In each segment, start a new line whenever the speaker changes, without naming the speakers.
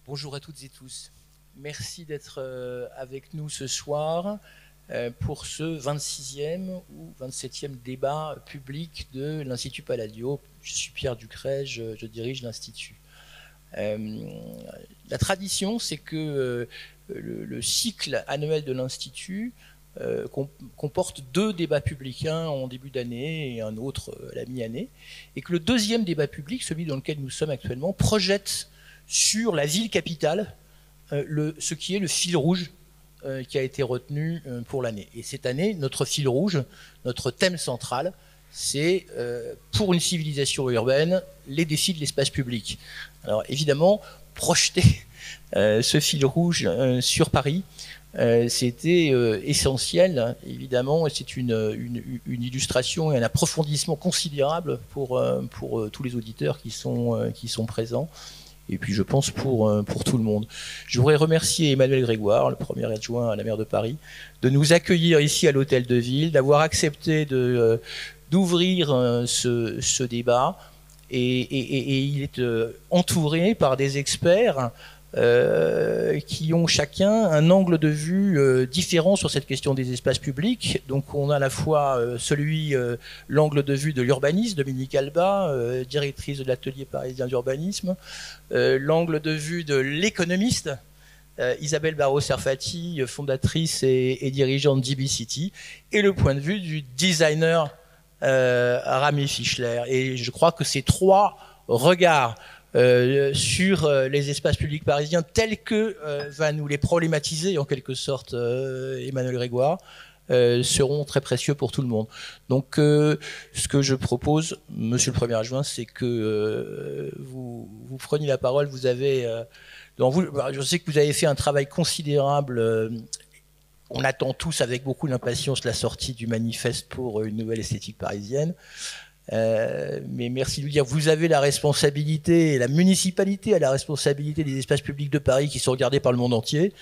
Bonjour à toutes et tous. Merci d'être avec nous ce soir pour ce 26e ou 27e débat public de l'Institut Palladio. Je suis Pierre Ducret, je dirige l'Institut. La tradition, c'est que le cycle annuel de l'Institut comporte 2 débats publics, un en début d'année et un autre à la mi-année, et que le deuxième débat public, celui dans lequel nous sommes actuellement, projette sur la ville capitale ce qui est le fil rouge qui a été retenu pour l'année. Et cette année, notre fil rouge, notre thème central, c'est pour une civilisation urbaine, les défis de l'espace public. Alors évidemment, projeter ce fil rouge sur Paris, c'était essentiel, évidemment, et c'est une illustration et un approfondissement considérable pour tous les auditeurs qui sont présents, et puis je pense pour tout le monde. Je voudrais remercier Emmanuel Grégoire, le premier adjoint à la maire de Paris, de nous accueillir ici à l'Hôtel de Ville, d'avoir accepté d'ouvrir ce débat, et il est entouré par des experts qui ont chacun un angle de vue différent sur cette question des espaces publics. Donc on a à la fois l'angle de vue de l'urbanisme, Dominique Alba, directrice de l'atelier parisien d'urbanisme, l'angle de vue de l'économiste, Isabelle Barraud-Serfati, fondatrice et dirigeante d'EB-City, et le point de vue du designer Rami Fischler. Et je crois que ces 3 regards sur les espaces publics parisiens tels que va nous les problématiser en quelque sorte Emmanuel Grégoire seront très précieux pour tout le monde. Donc ce que je propose, monsieur le premier adjoint, c'est que vous preniez la parole. Vous avez je sais que vous avez fait un travail considérable. On attend tous avec beaucoup d'impatience la sortie du manifeste pour une nouvelle esthétique parisienne. Mais merci de nous dire, vous avez la responsabilité, la municipalité a la responsabilité des espaces publics de Paris qui sont regardés par le monde entier,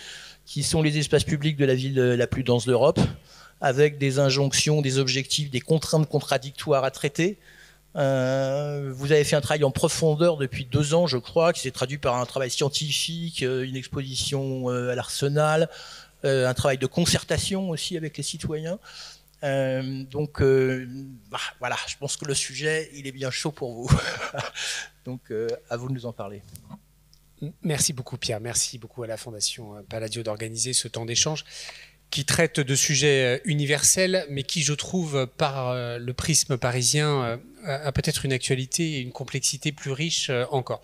qui sont les espaces publics de la ville la plus dense d'Europe, avec des injonctions, des objectifs, des contraintes contradictoires à traiter. Vous avez fait un travail en profondeur depuis 2 ans, je crois, qui s'est traduit par un travail scientifique, une exposition à l'Arsenal, un travail de concertation aussi avec les citoyens. Voilà, je pense que le sujet, il est bien chaud pour vous. Donc, à vous de nous en parler.
Merci beaucoup, Pierre. Merci beaucoup à la Fondation Palladio d'organiser ce temps d'échange qui traite de sujets universels, mais qui, je trouve, par le prisme parisien, a peut-être une actualité et une complexité plus riche encore.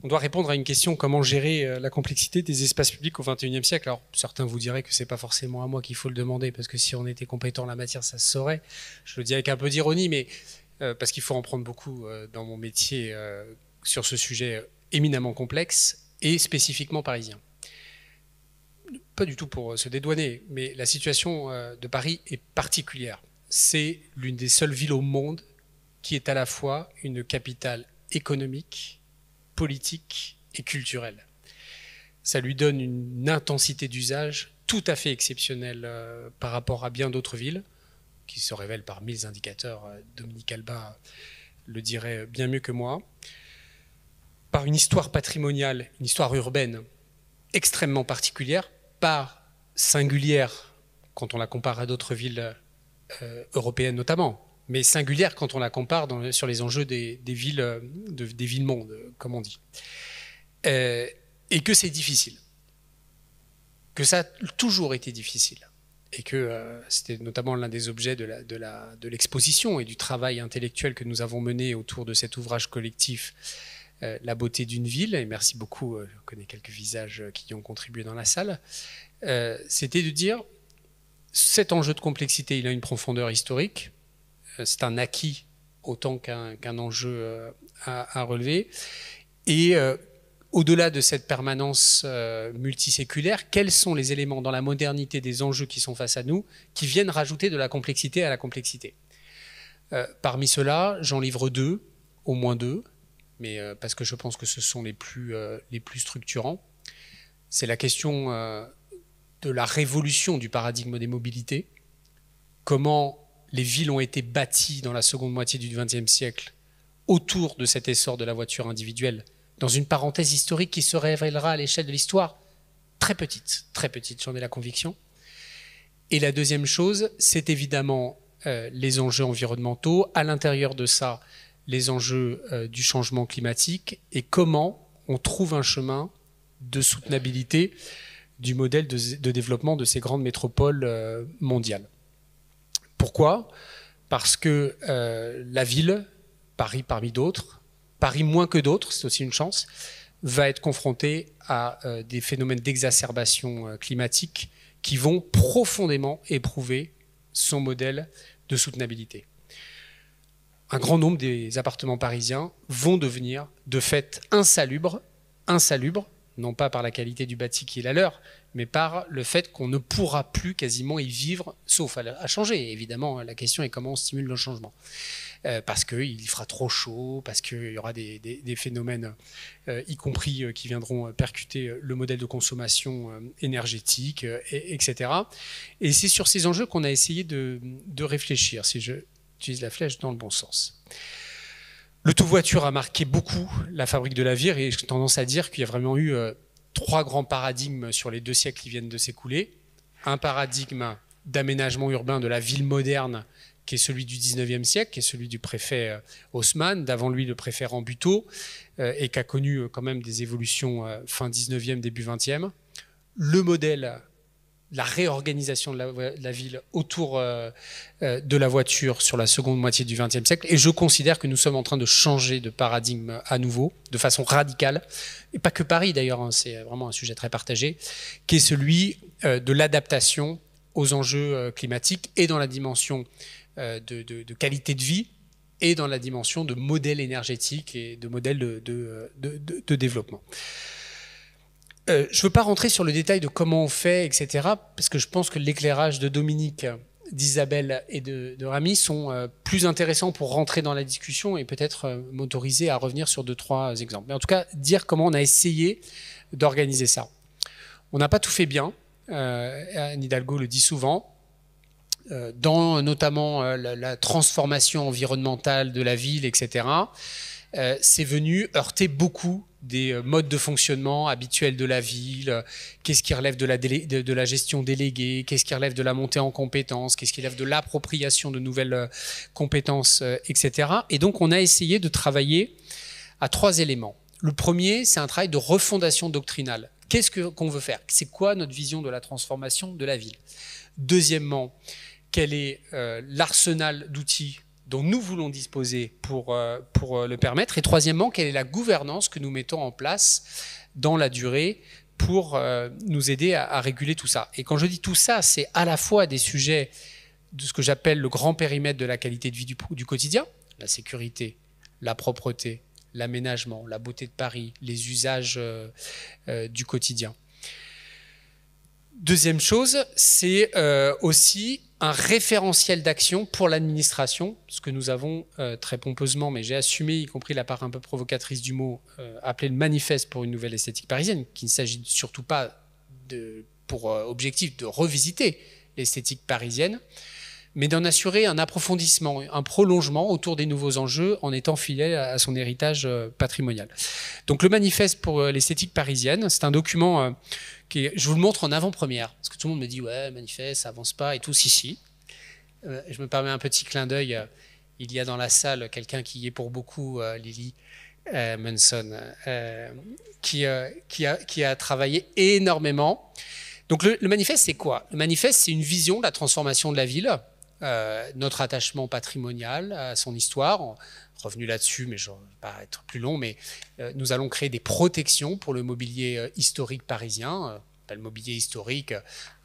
On doit répondre à une question: comment gérer la complexité des espaces publics au XXIe siècle? Alors, certains vous diraient que c'est pas forcément à moi qu'il faut le demander, parce que si on était compétent en la matière, ça se saurait. Je le dis avec un peu d'ironie, mais parce qu'il faut en prendre beaucoup dans mon métier sur ce sujet éminemment complexe et spécifiquement parisien. Pas du tout pour se dédouaner, mais la situation de Paris est particulière. C'est l'une des seules villes au monde qui est à la fois une capitale économique, politique et culturelle. Ça lui donne une intensité d'usage tout à fait exceptionnelle par rapport à bien d'autres villes, qui se révèlent par 1000 indicateurs. Dominique Alba le dirait bien mieux que moi. Par une histoire patrimoniale, une histoire urbaine extrêmement particulière, pas singulière quand on la compare à d'autres villes européennes notamment, mais singulière quand on la compare sur les enjeux des villes-mondes, comme on dit. Et que c'est difficile. Que ça a toujours été difficile. Et que c'était notamment l'un des objets de l'exposition et du travail intellectuel que nous avons mené autour de cet ouvrage collectif, La beauté d'une ville. Et merci beaucoup, je connais quelques visages qui y ont contribué dans la salle. C'était de dire, cet enjeu de complexité, il a une profondeur historique. C'est un acquis autant qu'un enjeu à relever. Et au-delà de cette permanence multiséculaire, quels sont les éléments dans la modernité des enjeux qui sont face à nous qui viennent rajouter de la complexité à la complexité? Parmi ceux-là, j'en livre 2, au moins 2, mais parce que je pense que ce sont les plus structurants. C'est la question de la révolution du paradigme des mobilités. Comment les villes ont été bâties dans la seconde moitié du XXe siècle autour de cet essor de la voiture individuelle, dans une parenthèse historique qui se révélera à l'échelle de l'histoire très petite, j'en ai la conviction. Et la deuxième chose, c'est évidemment les enjeux environnementaux, à l'intérieur de ça, les enjeux du changement climatique et comment on trouve un chemin de soutenabilité du modèle de développement de ces grandes métropoles mondiales. Pourquoi ? Parce que la ville, Paris parmi d'autres, Paris moins que d'autres, c'est aussi une chance, va être confrontée à des phénomènes d'exacerbation climatique qui vont profondément éprouver son modèle de soutenabilité. Un grand nombre des appartements parisiens vont devenir de fait insalubres, non pas par la qualité du bâti qui est la leur, mais par le fait qu'on ne pourra plus quasiment y vivre, sauf à changer. Évidemment, la question est comment on stimule le changement. Parce qu'il fera trop chaud, parce qu'il y aura des phénomènes, y compris qui viendront percuter le modèle de consommation énergétique, etc. Et c'est sur ces enjeux qu'on a essayé de réfléchir, si je utilise la flèche dans le bon sens. Le tout-voiture a marqué beaucoup la fabrique de la ville et j'ai tendance à dire qu'il y a vraiment eu 3 grands paradigmes sur les 2 siècles qui viennent de s'écouler. Un paradigme d'aménagement urbain de la ville moderne qui est celui du 19e siècle, qui est celui du préfet Haussmann, d'avant lui le préfet Rambuteau, et qui a connu quand même des évolutions fin 19e, début 20e. Le modèle, la réorganisation de la ville autour de la voiture sur la seconde moitié du 20e siècle, et je considère que nous sommes en train de changer de paradigme à nouveau, de façon radicale, et pas que Paris d'ailleurs, hein, c'est vraiment un sujet très partagé, qui est celui de l'adaptation aux enjeux climatiques et dans la dimension de qualité de vie et dans la dimension de modèle énergétique et de modèle de développement. Je ne veux pas rentrer sur le détail de comment on fait, etc., parce que je pense que l'éclairage de Dominique, d'Isabelle et de Rami sont plus intéressants pour rentrer dans la discussion et peut-être m'autoriser à revenir sur 2-3 exemples. Mais en tout cas, dire comment on a essayé d'organiser ça. On n'a pas tout fait bien, Anne Hidalgo le dit souvent, dans notamment la transformation environnementale de la ville, etc., c'est venu heurter beaucoup des modes de fonctionnement habituels de la ville, qu'est-ce qui relève de la gestion déléguée, qu'est-ce qui relève de la montée en compétences, qu'est-ce qui relève de l'appropriation de nouvelles compétences, etc. Et donc on a essayé de travailler à 3 éléments. Le premier, c'est un travail de refondation doctrinale. Qu'est-ce qu'on veut faire? C'est quoi notre vision de la transformation de la ville? Deuxièmement, quel est l'arsenal d'outils dont nous voulons disposer pour le permettre? Et troisièmement, quelle est la gouvernance que nous mettons en place dans la durée pour nous aider à réguler tout ça? Et quand je dis tout ça, c'est à la fois des sujets de ce que j'appelle le grand périmètre de la qualité de vie du quotidien, la sécurité, la propreté, l'aménagement, la beauté de Paris, les usages du quotidien. Deuxième chose, c'est aussi un référentiel d'action pour l'administration, ce que nous avons très pompeusement, mais j'ai assumé, y compris la part un peu provocatrice du mot, appelé le manifeste pour une nouvelle esthétique parisienne, qu'il ne s'agit surtout pas pour objectif de revisiter l'esthétique parisienne, mais d'en assurer un approfondissement, un prolongement autour des nouveaux enjeux en étant fidèle à son héritage patrimonial. Donc le manifeste pour l'esthétique parisienne, c'est un document je vous le montre en avant-première, parce que tout le monde me dit « ouais, manifeste, ça avance pas » et tout, si. Je me permets un petit clin d'œil, il y a dans la salle quelqu'un qui y est pour beaucoup, Lily Munson, qui a travaillé énormément. Donc le manifeste, c'est quoi? Le manifeste, c'est une vision de la transformation de la ville, notre attachement patrimonial à son histoire, revenu là-dessus, mais je ne vais pas être plus long, mais nous allons créer des protections pour le mobilier historique parisien, le mobilier historique,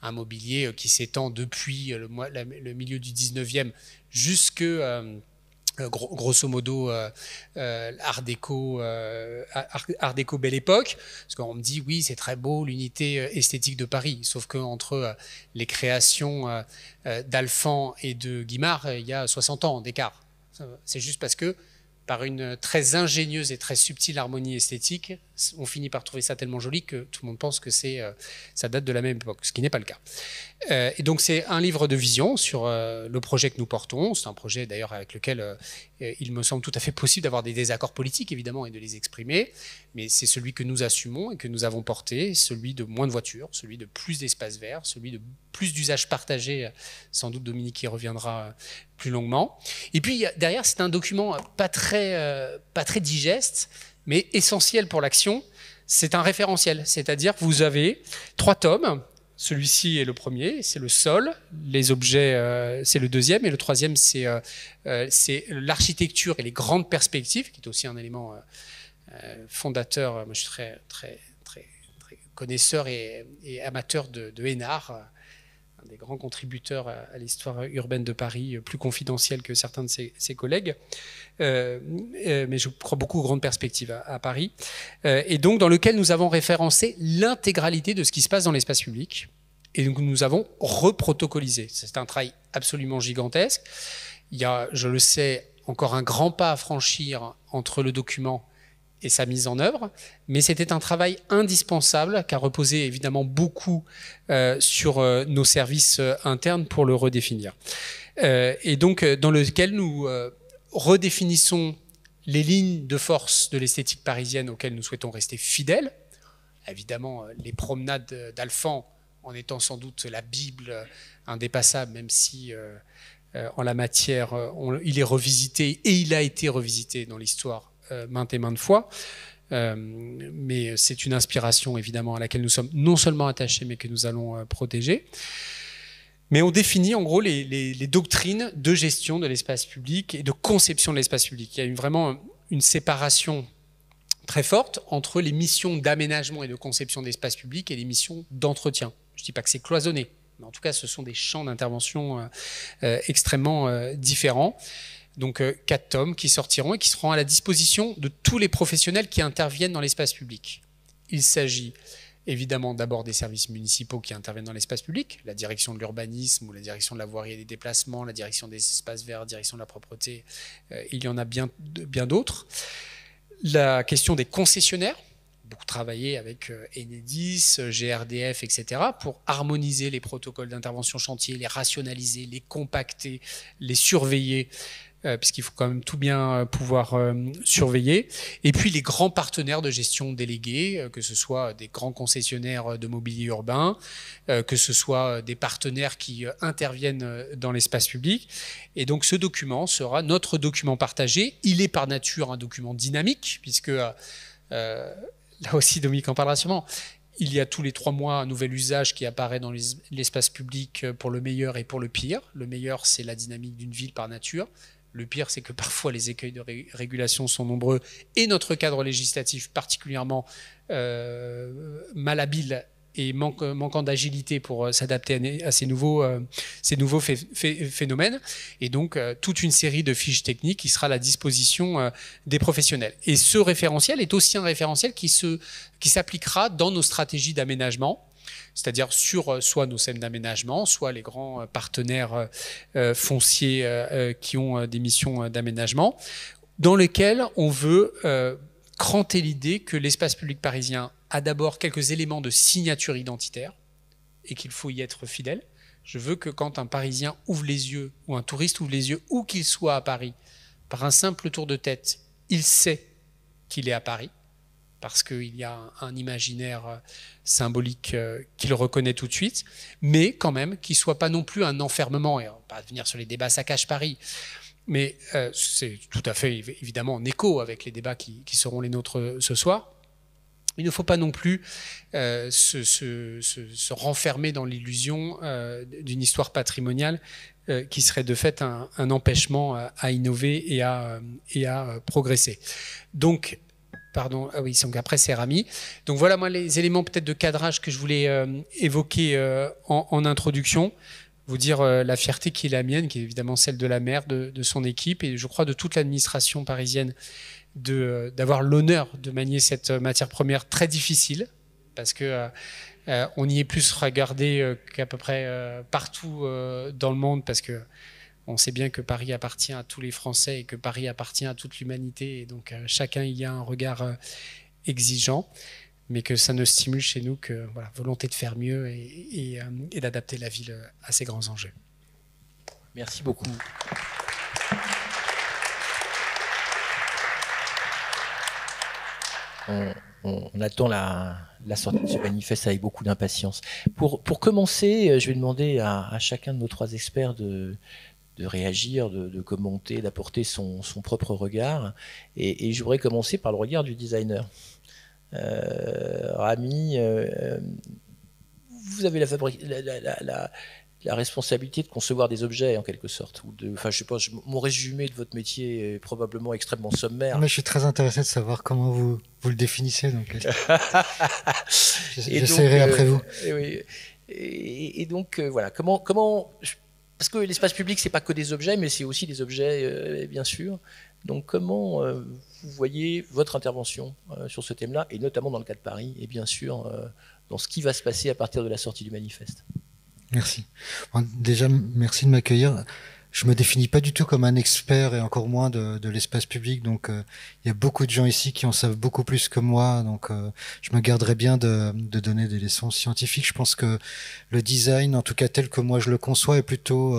un mobilier qui s'étend depuis le milieu du 19e jusque, grosso modo, Art déco Belle Époque, parce qu'on me dit oui, c'est très beau l'unité esthétique de Paris, sauf qu'entre les créations d'Alphand et de Guimard, il y a 60 ans d'écart. C'est juste parce que par une très ingénieuse et très subtile harmonie esthétique, on finit par trouver ça tellement joli que tout le monde pense que ça date de la même époque, ce qui n'est pas le cas. Et donc c'est un livre de vision sur le projet que nous portons. C'est un projet d'ailleurs avec lequel il me semble tout à fait possible d'avoir des désaccords politiques évidemment et de les exprimer, mais c'est celui que nous assumons et que nous avons porté, celui de moins de voitures, celui de plus d'espaces verts, celui de plus d'usages partagés, sans doute Dominique y reviendra plus longuement. Et puis derrière, c'est un document pas très digeste, mais essentiel pour l'action. C'est un référentiel, c'est-à-dire que vous avez 3 tomes. Celui-ci est le premier, c'est le sol. Les objets, c'est le deuxième. Et le troisième, c'est l'architecture et les grandes perspectives, qui est aussi un élément fondateur. Moi, je suis très connaisseur et amateur de Hénard, un des grands contributeurs à l'histoire urbaine de Paris, plus confidentiel que certains de ses collègues. Mais je crois beaucoup aux grandes perspectives à Paris. Et donc, dans lequel nous avons référencé l'intégralité de ce qui se passe dans l'espace public. Et donc, nous avons reprotocolisé. C'est un travail absolument gigantesque. Il y a, je le sais, encore un grand pas à franchir entre le document et sa mise en œuvre, mais c'était un travail indispensable qui a reposé évidemment beaucoup sur nos services internes pour le redéfinir. Et donc dans lequel nous redéfinissons les lignes de force de l'esthétique parisienne auxquelles nous souhaitons rester fidèles. Évidemment, les promenades d'Alphand en étant sans doute la Bible indépassable, même si en la matière, il est revisité et il a été revisité dans l'histoire maintes et maintes fois, mais c'est une inspiration évidemment à laquelle nous sommes non seulement attachés mais que nous allons protéger. Mais on définit en gros les doctrines de gestion de l'espace public et de conception de l'espace public. Il y a vraiment une séparation très forte entre les missions d'aménagement et de conception d'espace public et les missions d'entretien. Je ne dis pas que c'est cloisonné, mais en tout cas ce sont des champs d'intervention extrêmement différents. Donc 4 tomes qui sortiront et qui seront à la disposition de tous les professionnels qui interviennent dans l'espace public. Il s'agit évidemment d'abord des services municipaux qui interviennent dans l'espace public, la direction de l'urbanisme ou la direction de la voirie et des déplacements, la direction des espaces verts, la direction de la propreté, il y en a bien d'autres. La question des concessionnaires, beaucoup travaillé avec Enedis, GRDF, etc., pour harmoniser les protocoles d'intervention chantier, les rationaliser, les compacter, les surveiller, puisqu'il faut quand même tout bien pouvoir surveiller. Et puis les grands partenaires de gestion délégués, que ce soit des grands concessionnaires de mobilier urbain, que ce soit des partenaires qui interviennent dans l'espace public. Et donc ce document sera notre document partagé. Il est par nature un document dynamique, puisque là aussi Dominique en parlera sûrement, il y a tous les 3 mois un nouvel usage qui apparaît dans l'espace public pour le meilleur et pour le pire. Le meilleur, c'est la dynamique d'une ville par nature. Le pire, c'est que parfois les écueils de régulation sont nombreux et notre cadre législatif particulièrement malhabile et manquant d'agilité pour s'adapter à ces nouveaux phénomènes. Et donc, toute une série de fiches techniques qui sera à la disposition des professionnels. Et ce référentiel est aussi un référentiel qui s'appliquera dans nos stratégies d'aménagement, c'est-à-dire sur soit nos scènes d'aménagement, soit les grands partenaires fonciers qui ont des missions d'aménagement, dans lesquels on veut cranter l'idée que l'espace public parisien a d'abord quelques éléments de signature identitaire et qu'il faut y être fidèle. Je veux que quand un Parisien ouvre les yeux, ou un touriste ouvre les yeux, où qu'il soit à Paris, par un simple tour de tête, il sait qu'il est à Paris, parce qu'il y a un imaginaire symbolique qu'il reconnaît tout de suite, mais quand même qu'il ne soit pas non plus un enfermement, et on va pas venir sur les débats saccage Paris, mais c'est tout à fait évidemment en écho avec les débats qui seront les nôtres ce soir. Il ne faut pas non plus se renfermer dans l'illusion d'une histoire patrimoniale qui serait de fait un empêchement à innover et à progresser. Donc, pardon, ah oui, donc après c'est Rami. Donc voilà moi les éléments peut-être de cadrage que je voulais évoquer en introduction. Vous dire la fierté qui est la mienne, qui est évidemment celle de la maire, de son équipe et je crois de toute l'administration parisienne d'avoir l'honneur de manier cette matière première très difficile parce que on y est plus regardé qu'à peu près partout dans le monde parce que on sait bien que Paris appartient à tous les Français et que Paris appartient à toute l'humanité et donc chacun y a un regard exigeant, mais que ça ne stimule chez nous que voilà, volonté de faire mieux et d'adapter la ville à ces grands enjeux.
Merci beaucoup. On attend la sortie de ce manifeste avec beaucoup d'impatience. Pour commencer, je vais demander à chacun de nos 3 experts de réagir, de commenter, d'apporter son propre regard. Et je voudrais commencer par le regard du designer. Rami, vous avez la responsabilité de concevoir des objets en quelque sorte. Enfin, je sais pas, mon résumé de votre métier est probablement extrêmement sommaire.
Mais je suis très intéressé de savoir comment vous le définissez. Donc, j'essaierai après vous.
Et donc, voilà, comment parce que l'espace public, c'est pas que des objets, mais c'est aussi des objets, bien sûr. Donc, comment vous voyez votre intervention sur ce thème-là, et notamment dans le cas de Paris, et bien sûr dans ce qui va se passer à partir de la sortie du manifeste?
Merci. Bon, déjà, merci de m'accueillir. Je me définis pas du tout comme un expert et encore moins de l'espace public. Donc, il y a beaucoup de gens ici qui en savent beaucoup plus que moi. Donc, je me garderai bien de donner des leçons scientifiques. Je pense que le design, en tout cas tel que moi je le conçois, est plutôt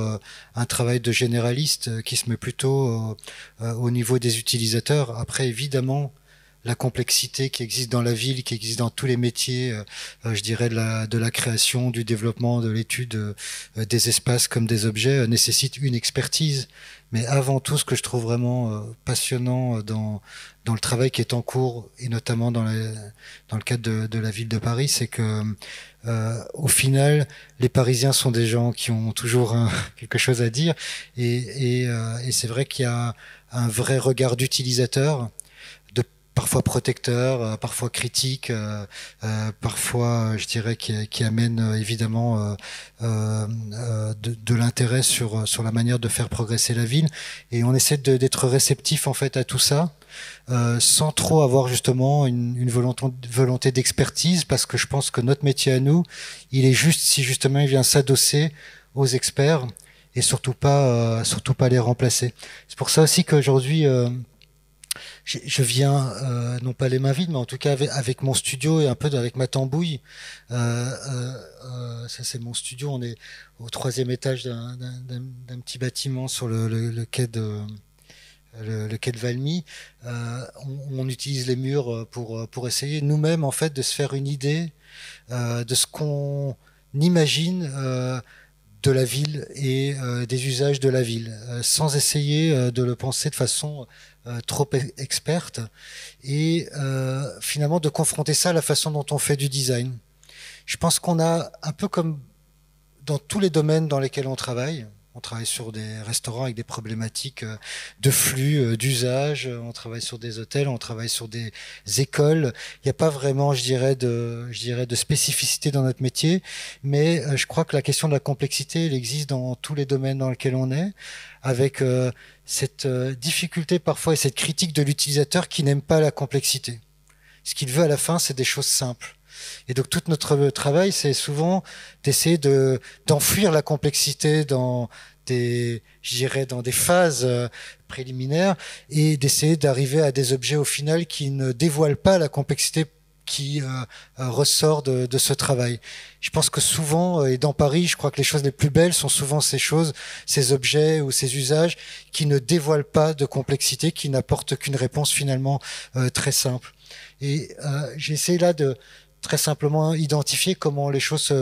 un travail de généraliste qui se met plutôt au niveau des utilisateurs. Après, évidemment, la complexité qui existe dans la ville, qui existe dans tous les métiers, je dirais de la création, du développement, de l'étude des espaces comme des objets, nécessite une expertise. Mais avant tout, ce que je trouve vraiment passionnant dans le travail qui est en cours, et notamment dans le cadre de la ville de Paris, c'est que au final, les Parisiens sont des gens qui ont toujours quelque chose à dire, et c'est vrai qu'il y a un vrai regard d'utilisateur, parfois protecteur, parfois critique, parfois, je dirais, qui amène évidemment de l'intérêt sur la manière de faire progresser la ville. Et on essaie d'être réceptif en fait à tout ça, sans trop avoir justement une volonté d'expertise, parce que je pense que notre métier à nous, il est juste si justement il vient s'adosser aux experts et surtout pas les remplacer. C'est pour ça aussi qu'aujourd'hui je viens, non pas les mains vides, mais en tout cas avec mon studio et un peu avec ma tambouille. Ça, c'est mon studio. On est au 3e étage d'un petit bâtiment sur le quai de Valmy. On utilise les murs pour essayer nous-mêmes en fait de se faire une idée de ce qu'on imagine de la ville et des usages de la ville, sans essayer de le penser de façon trop experte, et finalement de confronter ça à la façon dont on fait du design. Je pense qu'on a un peu comme dans tous les domaines dans lesquels on travaille sur des restaurants avec des problématiques de flux, d'usage, on travaille sur des hôtels, on travaille sur des écoles. Il n'y a pas vraiment, je dirais, de spécificité dans notre métier, mais je crois que la question de la complexité, elle existe dans tous les domaines dans lesquels on est, avec cette difficulté parfois et cette critique de l'utilisateur qui n'aime pas la complexité. Ce qu'il veut à la fin, c'est des choses simples. Et donc tout notre travail, c'est souvent d'essayer d'enfuir la complexité dans des phases préliminaires, et d'essayer d'arriver à des objets au final qui ne dévoilent pas la complexité qui ressort de ce travail. Je pense que souvent, et dans Paris, je crois que les choses les plus belles sont souvent ces objets ou ces usages qui ne dévoilent pas de complexité, qui n'apportent qu'une réponse finalement très simple. Et j'ai essayé là de très simplement identifier comment les choses,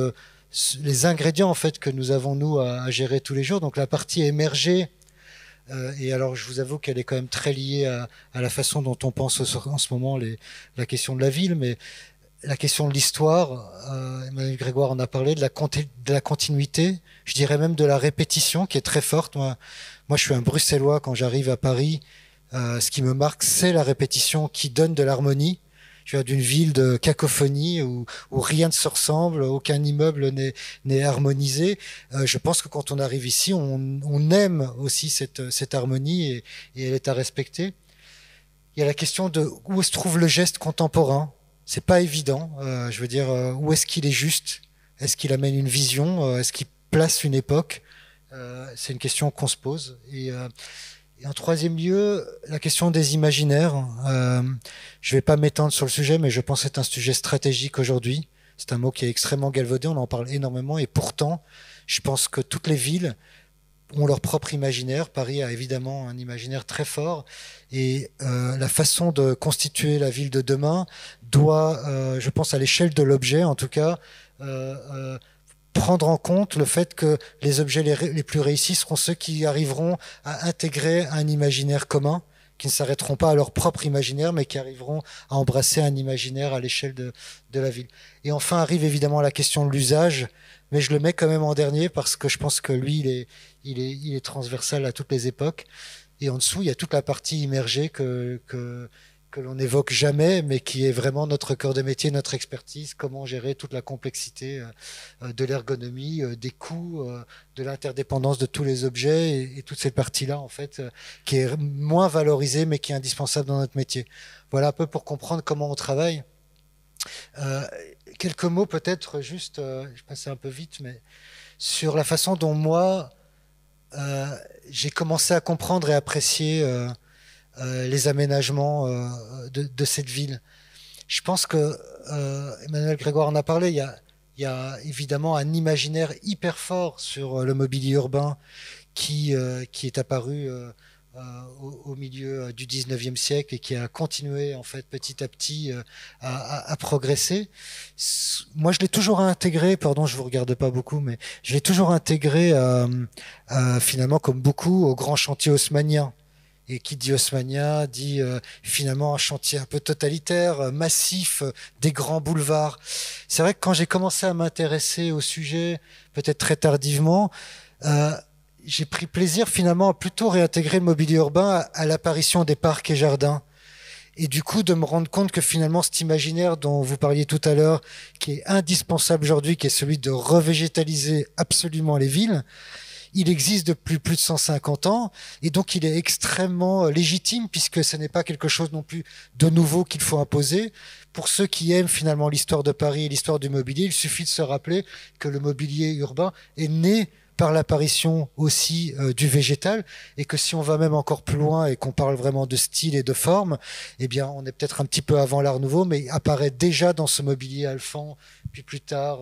les ingrédients en fait que nous avons nous à gérer tous les jours. Donc la partie émergée, et alors je vous avoue qu'elle est quand même très liée à la façon dont on pense en ce moment la question de la ville, mais la question de l'histoire, Emmanuel Grégoire en a parlé, de la continuité, je dirais même de la répétition qui est très forte. Moi je suis un Bruxellois, quand j'arrive à Paris, ce qui me marque, c'est la répétition qui donne de l'harmonie. Je viens d'une ville de cacophonie où rien ne se ressemble, aucun immeuble n'est harmonisé. Je pense que quand on arrive ici, on aime aussi cette harmonie, et elle est à respecter. Il y a la question de où se trouve le geste contemporain. C'est pas évident. Je veux dire, où est-ce qu'il est juste? Est-ce qu'il amène une vision? Est-ce qu'il place une époque? C'est une question qu'on se pose. Et Et en troisième lieu, la question des imaginaires. Je ne vais pas m'étendre sur le sujet, mais je pense que c'est un sujet stratégique aujourd'hui. C'est un mot qui est extrêmement galvaudé, on en parle énormément, et pourtant, je pense que toutes les villes ont leur propre imaginaire. Paris a évidemment un imaginaire très fort, et la façon de constituer la ville de demain doit, je pense à l'échelle de l'objet en tout cas, prendre en compte le fait que les objets les plus réussis seront ceux qui arriveront à intégrer un imaginaire commun, qui ne s'arrêteront pas à leur propre imaginaire, mais qui arriveront à embrasser un imaginaire à l'échelle de la ville. Et enfin arrive évidemment la question de l'usage, mais je le mets quand même en dernier parce que je pense que lui, il est transversal à toutes les époques. Et en dessous, il y a toute la partie immergée que l'on n'évoque jamais, mais qui est vraiment notre cœur de métier, notre expertise, comment gérer toute la complexité de l'ergonomie, des coûts, de l'interdépendance de tous les objets, et toute cette partie-là, en fait, qui est moins valorisée, mais qui est indispensable dans notre métier. Voilà un peu pour comprendre comment on travaille. Quelques mots peut-être, juste, je passais un peu vite, mais sur la façon dont moi, j'ai commencé à comprendre et apprécier les aménagements de cette ville. Je pense que Emmanuel Grégoire en a parlé, il y a évidemment un imaginaire hyper fort sur le mobilier urbain qui est apparu au milieu du 19e siècle et qui a continué en fait petit à petit à progresser. Moi, je l'ai toujours intégré, pardon, je vous regarde pas beaucoup, mais je l'ai toujours intégré finalement comme beaucoup au grand chantier haussmannien. Et qui dit haussmannien dit finalement un chantier un peu totalitaire, massif, des grands boulevards. C'est vrai que quand j'ai commencé à m'intéresser au sujet, peut-être très tardivement, j'ai pris plaisir finalement à plutôt réintégrer le mobilier urbain à l'apparition des parcs et jardins. Et du coup, de me rendre compte que finalement, cet imaginaire dont vous parliez tout à l'heure, qui est indispensable aujourd'hui, qui est celui de revégétaliser absolument les villes, il existe depuis plus de 150 ans, et donc il est extrêmement légitime, puisque ce n'est pas quelque chose non plus de nouveau qu'il faut imposer. Pour ceux qui aiment finalement l'histoire de Paris et l'histoire du mobilier, il suffit de se rappeler que le mobilier urbain est né par l'apparition aussi du végétal, et que si on va même encore plus loin et qu'on parle vraiment de style et de forme, eh bien on est peut-être un petit peu avant l'Art Nouveau, mais apparaît déjà dans ce mobilier Alphand, puis plus tard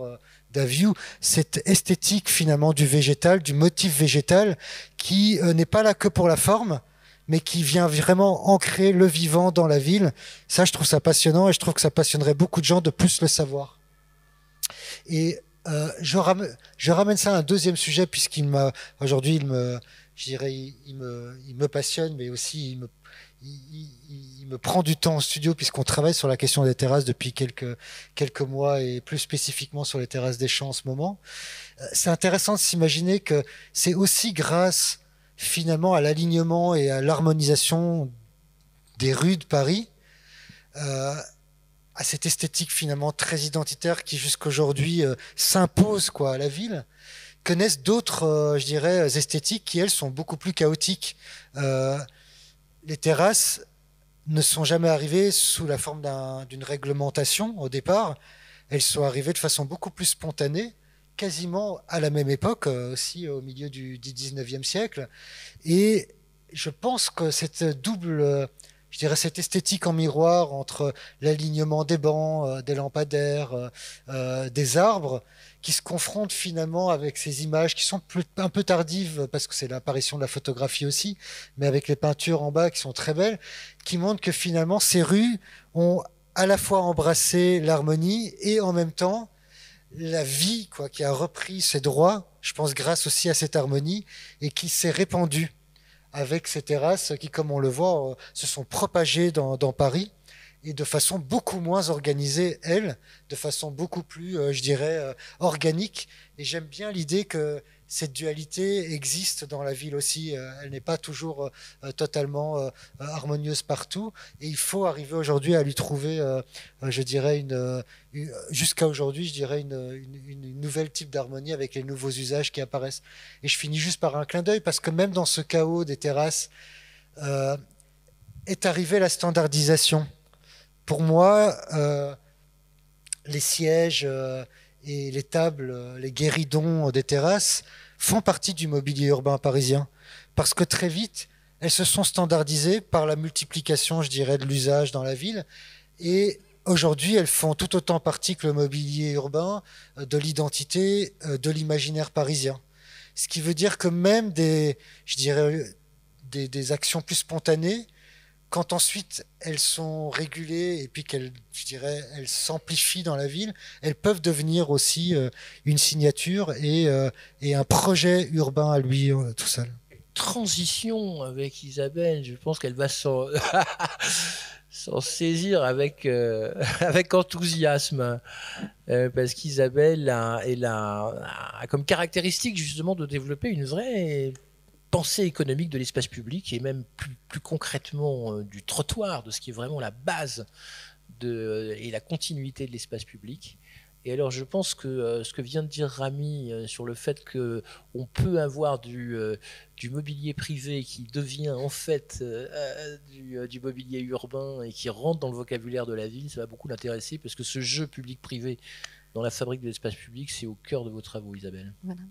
Daviou, cette esthétique finalement du végétal, du motif végétal, qui n'est pas là que pour la forme, mais qui vient vraiment ancrer le vivant dans la ville. Ça, je trouve ça passionnant, et je trouve que ça passionnerait beaucoup de gens de plus le savoir. Et je ramène ça à un deuxième sujet, puisqu'il m'a aujourd'hui, il me passionne, mais aussi il me prend du temps en studio, puisqu'on travaille sur la question des terrasses depuis quelques mois, et plus spécifiquement sur les terrasses des Champs en ce moment. C'est intéressant de s'imaginer que c'est aussi grâce finalement à l'alignement et à l'harmonisation des rues de Paris, à cette esthétique finalement très identitaire qui jusqu'aujourd'hui s'impose à la ville, que naissent d'autres, je dirais, esthétiques qui, elles, sont beaucoup plus chaotiques. Les terrasses ne sont jamais arrivées sous la forme d'une réglementation au départ. Elles sont arrivées de façon beaucoup plus spontanée, quasiment à la même époque, aussi au milieu du 19e siècle. Et je pense que cette double... je dirais cette esthétique en miroir entre l'alignement des bancs, des lampadaires, des arbres, qui se confrontent finalement avec ces images qui sont un peu tardives, parce que c'est l'apparition de la photographie aussi, mais avec les peintures en bas qui sont très belles, qui montrent que finalement ces rues ont à la fois embrassé l'harmonie et en même temps la vie, qui a repris ses droits, je pense grâce aussi à cette harmonie, et qui s'est répandue avec ces terrasses qui, comme on le voit, se sont propagées dans Paris, et de façon beaucoup moins organisée, de façon beaucoup plus, je dirais, organique. Et j'aime bien l'idée que cette dualité existe dans la ville aussi. Elle n'est pas toujours totalement harmonieuse partout. Et il faut arriver aujourd'hui à lui trouver, je dirais, jusqu'à aujourd'hui, je dirais, une nouvelle type d'harmonie avec les nouveaux usages qui apparaissent. Et je finis juste par un clin d'œil, parce que même dans ce chaos des terrasses, est arrivée la standardisation. Pour moi, les sièges et les tables, les guéridons des terrasses font partie du mobilier urbain parisien, parce que très vite, elles se sont standardisées par la multiplication, je dirais, de l'usage dans la ville. Et aujourd'hui, elles font tout autant partie que le mobilier urbain de l'identité, de l'imaginaire parisien. Ce qui veut dire que même je dirais, des actions plus spontanées, quand ensuite elles sont régulées et puis qu'elles, je dirais, elles s'amplifient dans la ville, elles peuvent devenir aussi une signature et un projet urbain à lui tout seul.
Transition avec Isabelle, je pense qu'elle va s'en saisir avec enthousiasme, parce qu'Isabelle a comme caractéristique justement de développer une vraie pensée économique de l'espace public et même plus concrètement du trottoir, de ce qui est vraiment la base et la continuité de l'espace public. Et alors je pense que ce que vient de dire Rami sur le fait qu'on peut avoir du mobilier privé qui devient en fait du mobilier urbain et qui rentre dans le vocabulaire de la ville, ça va beaucoup l'intéresser, parce que ce jeu public-privé dans la fabrique de l'espace public, c'est au cœur de vos travaux, Isabelle.
Voilà.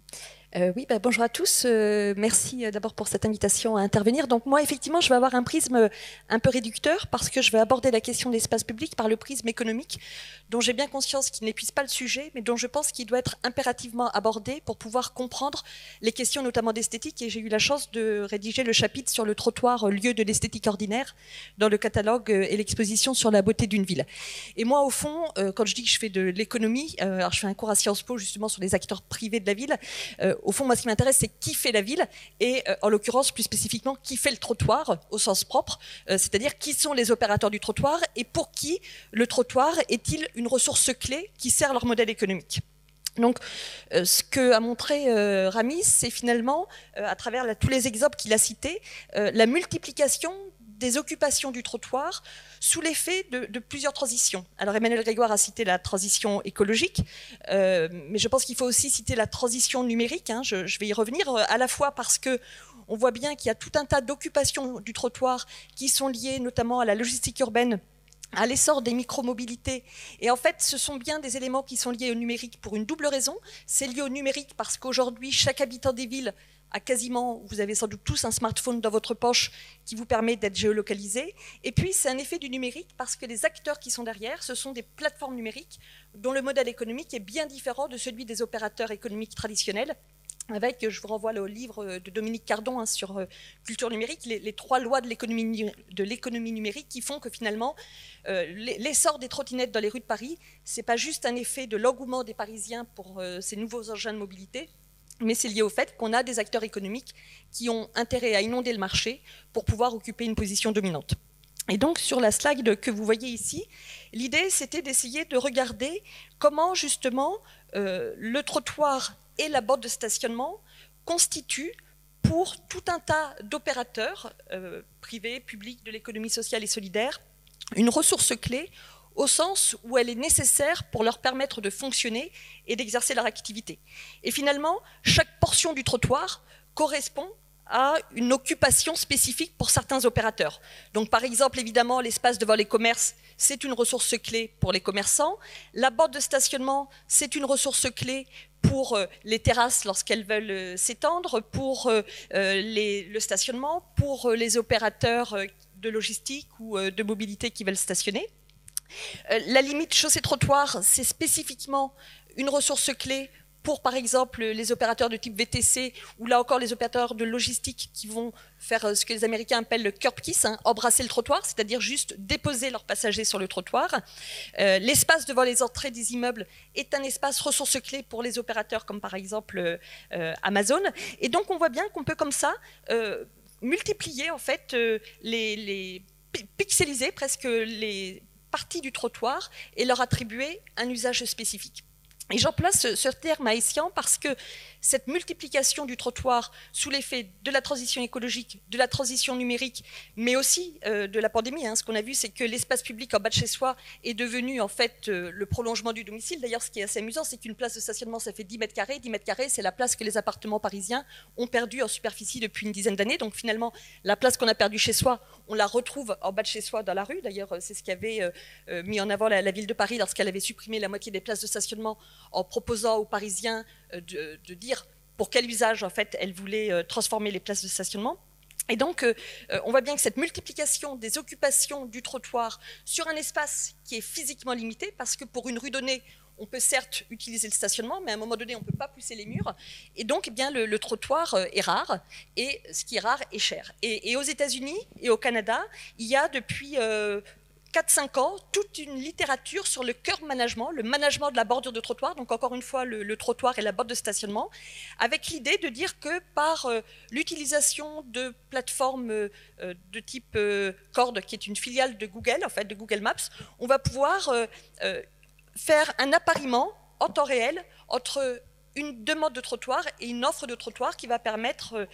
Oui, bonjour à tous. Merci d'abord pour cette invitation à intervenir. Donc moi, effectivement, je vais avoir un prisme un peu réducteur parce que je vais aborder la question de l'espace public par le prisme économique, dont j'ai bien conscience qu'il n'épuise pas le sujet, mais dont je pense qu'il doit être impérativement abordé pour pouvoir comprendre les questions notamment d'esthétique. Et j'ai eu la chance de rédiger le chapitre sur le trottoir, lieu de l'esthétique ordinaire, dans le catalogue et l'exposition sur la beauté d'une ville. Et moi, au fond, quand je dis que je fais de l'économie, alors je fais un cours à Sciences Po justement sur les acteurs privés de la ville. Au fond, moi, ce qui m'intéresse, c'est qui fait la ville et, en l'occurrence, plus spécifiquement, qui fait le trottoir au sens propre, c'est-à-dire qui sont les opérateurs du trottoir et pour qui le trottoir est-il une ressource clé qui sert leur modèle économique. Donc, ce que a montré Rami, c'est finalement, à travers tous les exemples qu'il a cités, la multiplication des occupations du trottoir sous l'effet de plusieurs transitions. Alors Emmanuel Grégoire a cité la transition écologique, mais je pense qu'il faut aussi citer la transition numérique, hein, je vais y revenir, à la fois parce que on voit bien qu'il y a tout un tas d'occupations du trottoir qui sont liées notamment à la logistique urbaine, à l'essor des micromobilités. Et en fait, ce sont bien des éléments qui sont liés au numérique pour une double raison. C'est lié au numérique parce qu'aujourd'hui, chaque habitant des villes a quasiment, vous avez sans doute tous un smartphone dans votre poche qui vous permet d'être géolocalisé. Et puis, c'est un effet du numérique parce que les acteurs qui sont derrière, ce sont des plateformes numériques dont le modèle économique est bien différent de celui des opérateurs économiques traditionnels. Avec, je vous renvoie au livre de Dominique Cardon hein, sur culture numérique, les 3 lois de l'économie numérique qui font que finalement, l'essor des trottinettes dans les rues de Paris, c'est pas juste un effet de l'engouement des Parisiens pour ces nouveaux engins de mobilité, mais c'est lié au fait qu'on a des acteurs économiques qui ont intérêt à inonder le marché pour pouvoir occuper une position dominante. Et donc, sur la slide que vous voyez ici, l'idée, c'était d'essayer de regarder comment, justement, le trottoir et la bande de stationnement constituent, pour tout un tas d'opérateurs privés, publics, de l'économie sociale et solidaire, une ressource clé au sens où elle est nécessaire pour leur permettre de fonctionner et d'exercer leur activité. Et finalement, chaque portion du trottoir correspond à une occupation spécifique pour certains opérateurs. Donc par exemple, évidemment, l'espace devant les commerces, c'est une ressource clé pour les commerçants. La bande de stationnement, c'est une ressource clé pour les terrasses lorsqu'elles veulent s'étendre, pour le stationnement, pour les opérateurs de logistique ou de mobilité qui veulent stationner. La limite chaussée-trottoir, c'est spécifiquement une ressource clé pour, par exemple, les opérateurs de type VTC ou là encore les opérateurs de logistique qui vont faire ce que les Américains appellent le curb kiss, hein, embrasser le trottoir, c'est-à-dire juste déposer leurs passagers sur le trottoir. L'espace devant les entrées des immeubles est un espace ressource clé pour les opérateurs comme par exemple Amazon. Et donc on voit bien qu'on peut comme ça multiplier en fait pixeliser presque les parties du trottoir et leur attribuer un usage spécifique. Et j'emploie ce terme haïtien parce que cette multiplication du trottoir sous l'effet de la transition écologique, de la transition numérique, mais aussi de la pandémie, hein, ce qu'on a vu, c'est que l'espace public en bas de chez soi est devenu en fait le prolongement du domicile. D'ailleurs, ce qui est assez amusant, c'est qu'une place de stationnement, ça fait 10 mètres carrés. 10 mètres carrés, c'est la place que les appartements parisiens ont perdue en superficie depuis une dizaine d'années. Donc finalement, la place qu'on a perdue chez soi, on la retrouve en bas de chez soi dans la rue. D'ailleurs, c'est ce qu'avait mis en avant la ville de Paris lorsqu'elle avait supprimé la moitié des places de stationnement en proposant aux Parisiens de dire pour quel usage en fait elle voulait transformer les places de stationnement. Et donc, on voit bien que cette multiplication des occupations du trottoir sur un espace qui est physiquement limité, parce que pour une rue donnée, on peut certes utiliser le stationnement, mais à un moment donné, on ne peut pas pousser les murs. Et donc, eh bien, le trottoir est rare, et ce qui est rare est cher. Et aux États-Unis et au Canada, il y a depuis 4-5 ans toute une littérature sur le curb management, le management de la bordure de trottoir, donc encore une fois le trottoir et la borne de stationnement, avec l'idée de dire que par l'utilisation de plateformes de type Cord, qui est une filiale de Google, en fait, de Google Maps, on va pouvoir faire un appariement en temps réel entre une demande de trottoir et une offre de trottoir qui va permettre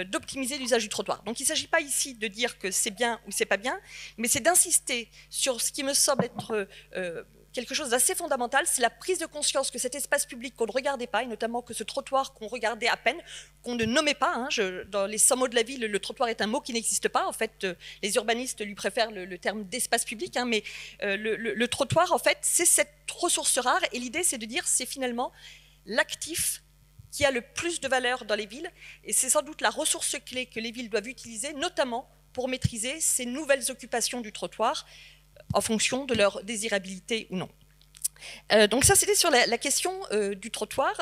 d'optimiser l'usage du trottoir. Donc il ne s'agit pas ici de dire que c'est bien ou c'est pas bien, mais c'est d'insister sur ce qui me semble être quelque chose d'assez fondamental, c'est la prise de conscience que cet espace public qu'on ne regardait pas, et notamment que ce trottoir qu'on regardait à peine, qu'on ne nommait pas, hein, dans les 100 mots de la ville, le trottoir est un mot qui n'existe pas, en fait, les urbanistes lui préfèrent le terme d'espace public, hein, mais le trottoir, en fait, c'est cette ressource rare, et l'idée, c'est de dire, c'est finalement l'actif qui a le plus de valeur dans les villes, et c'est sans doute la ressource clé que les villes doivent utiliser, notamment pour maîtriser ces nouvelles occupations du trottoir, en fonction de leur désirabilité ou non. Donc ça, c'était sur la question du trottoir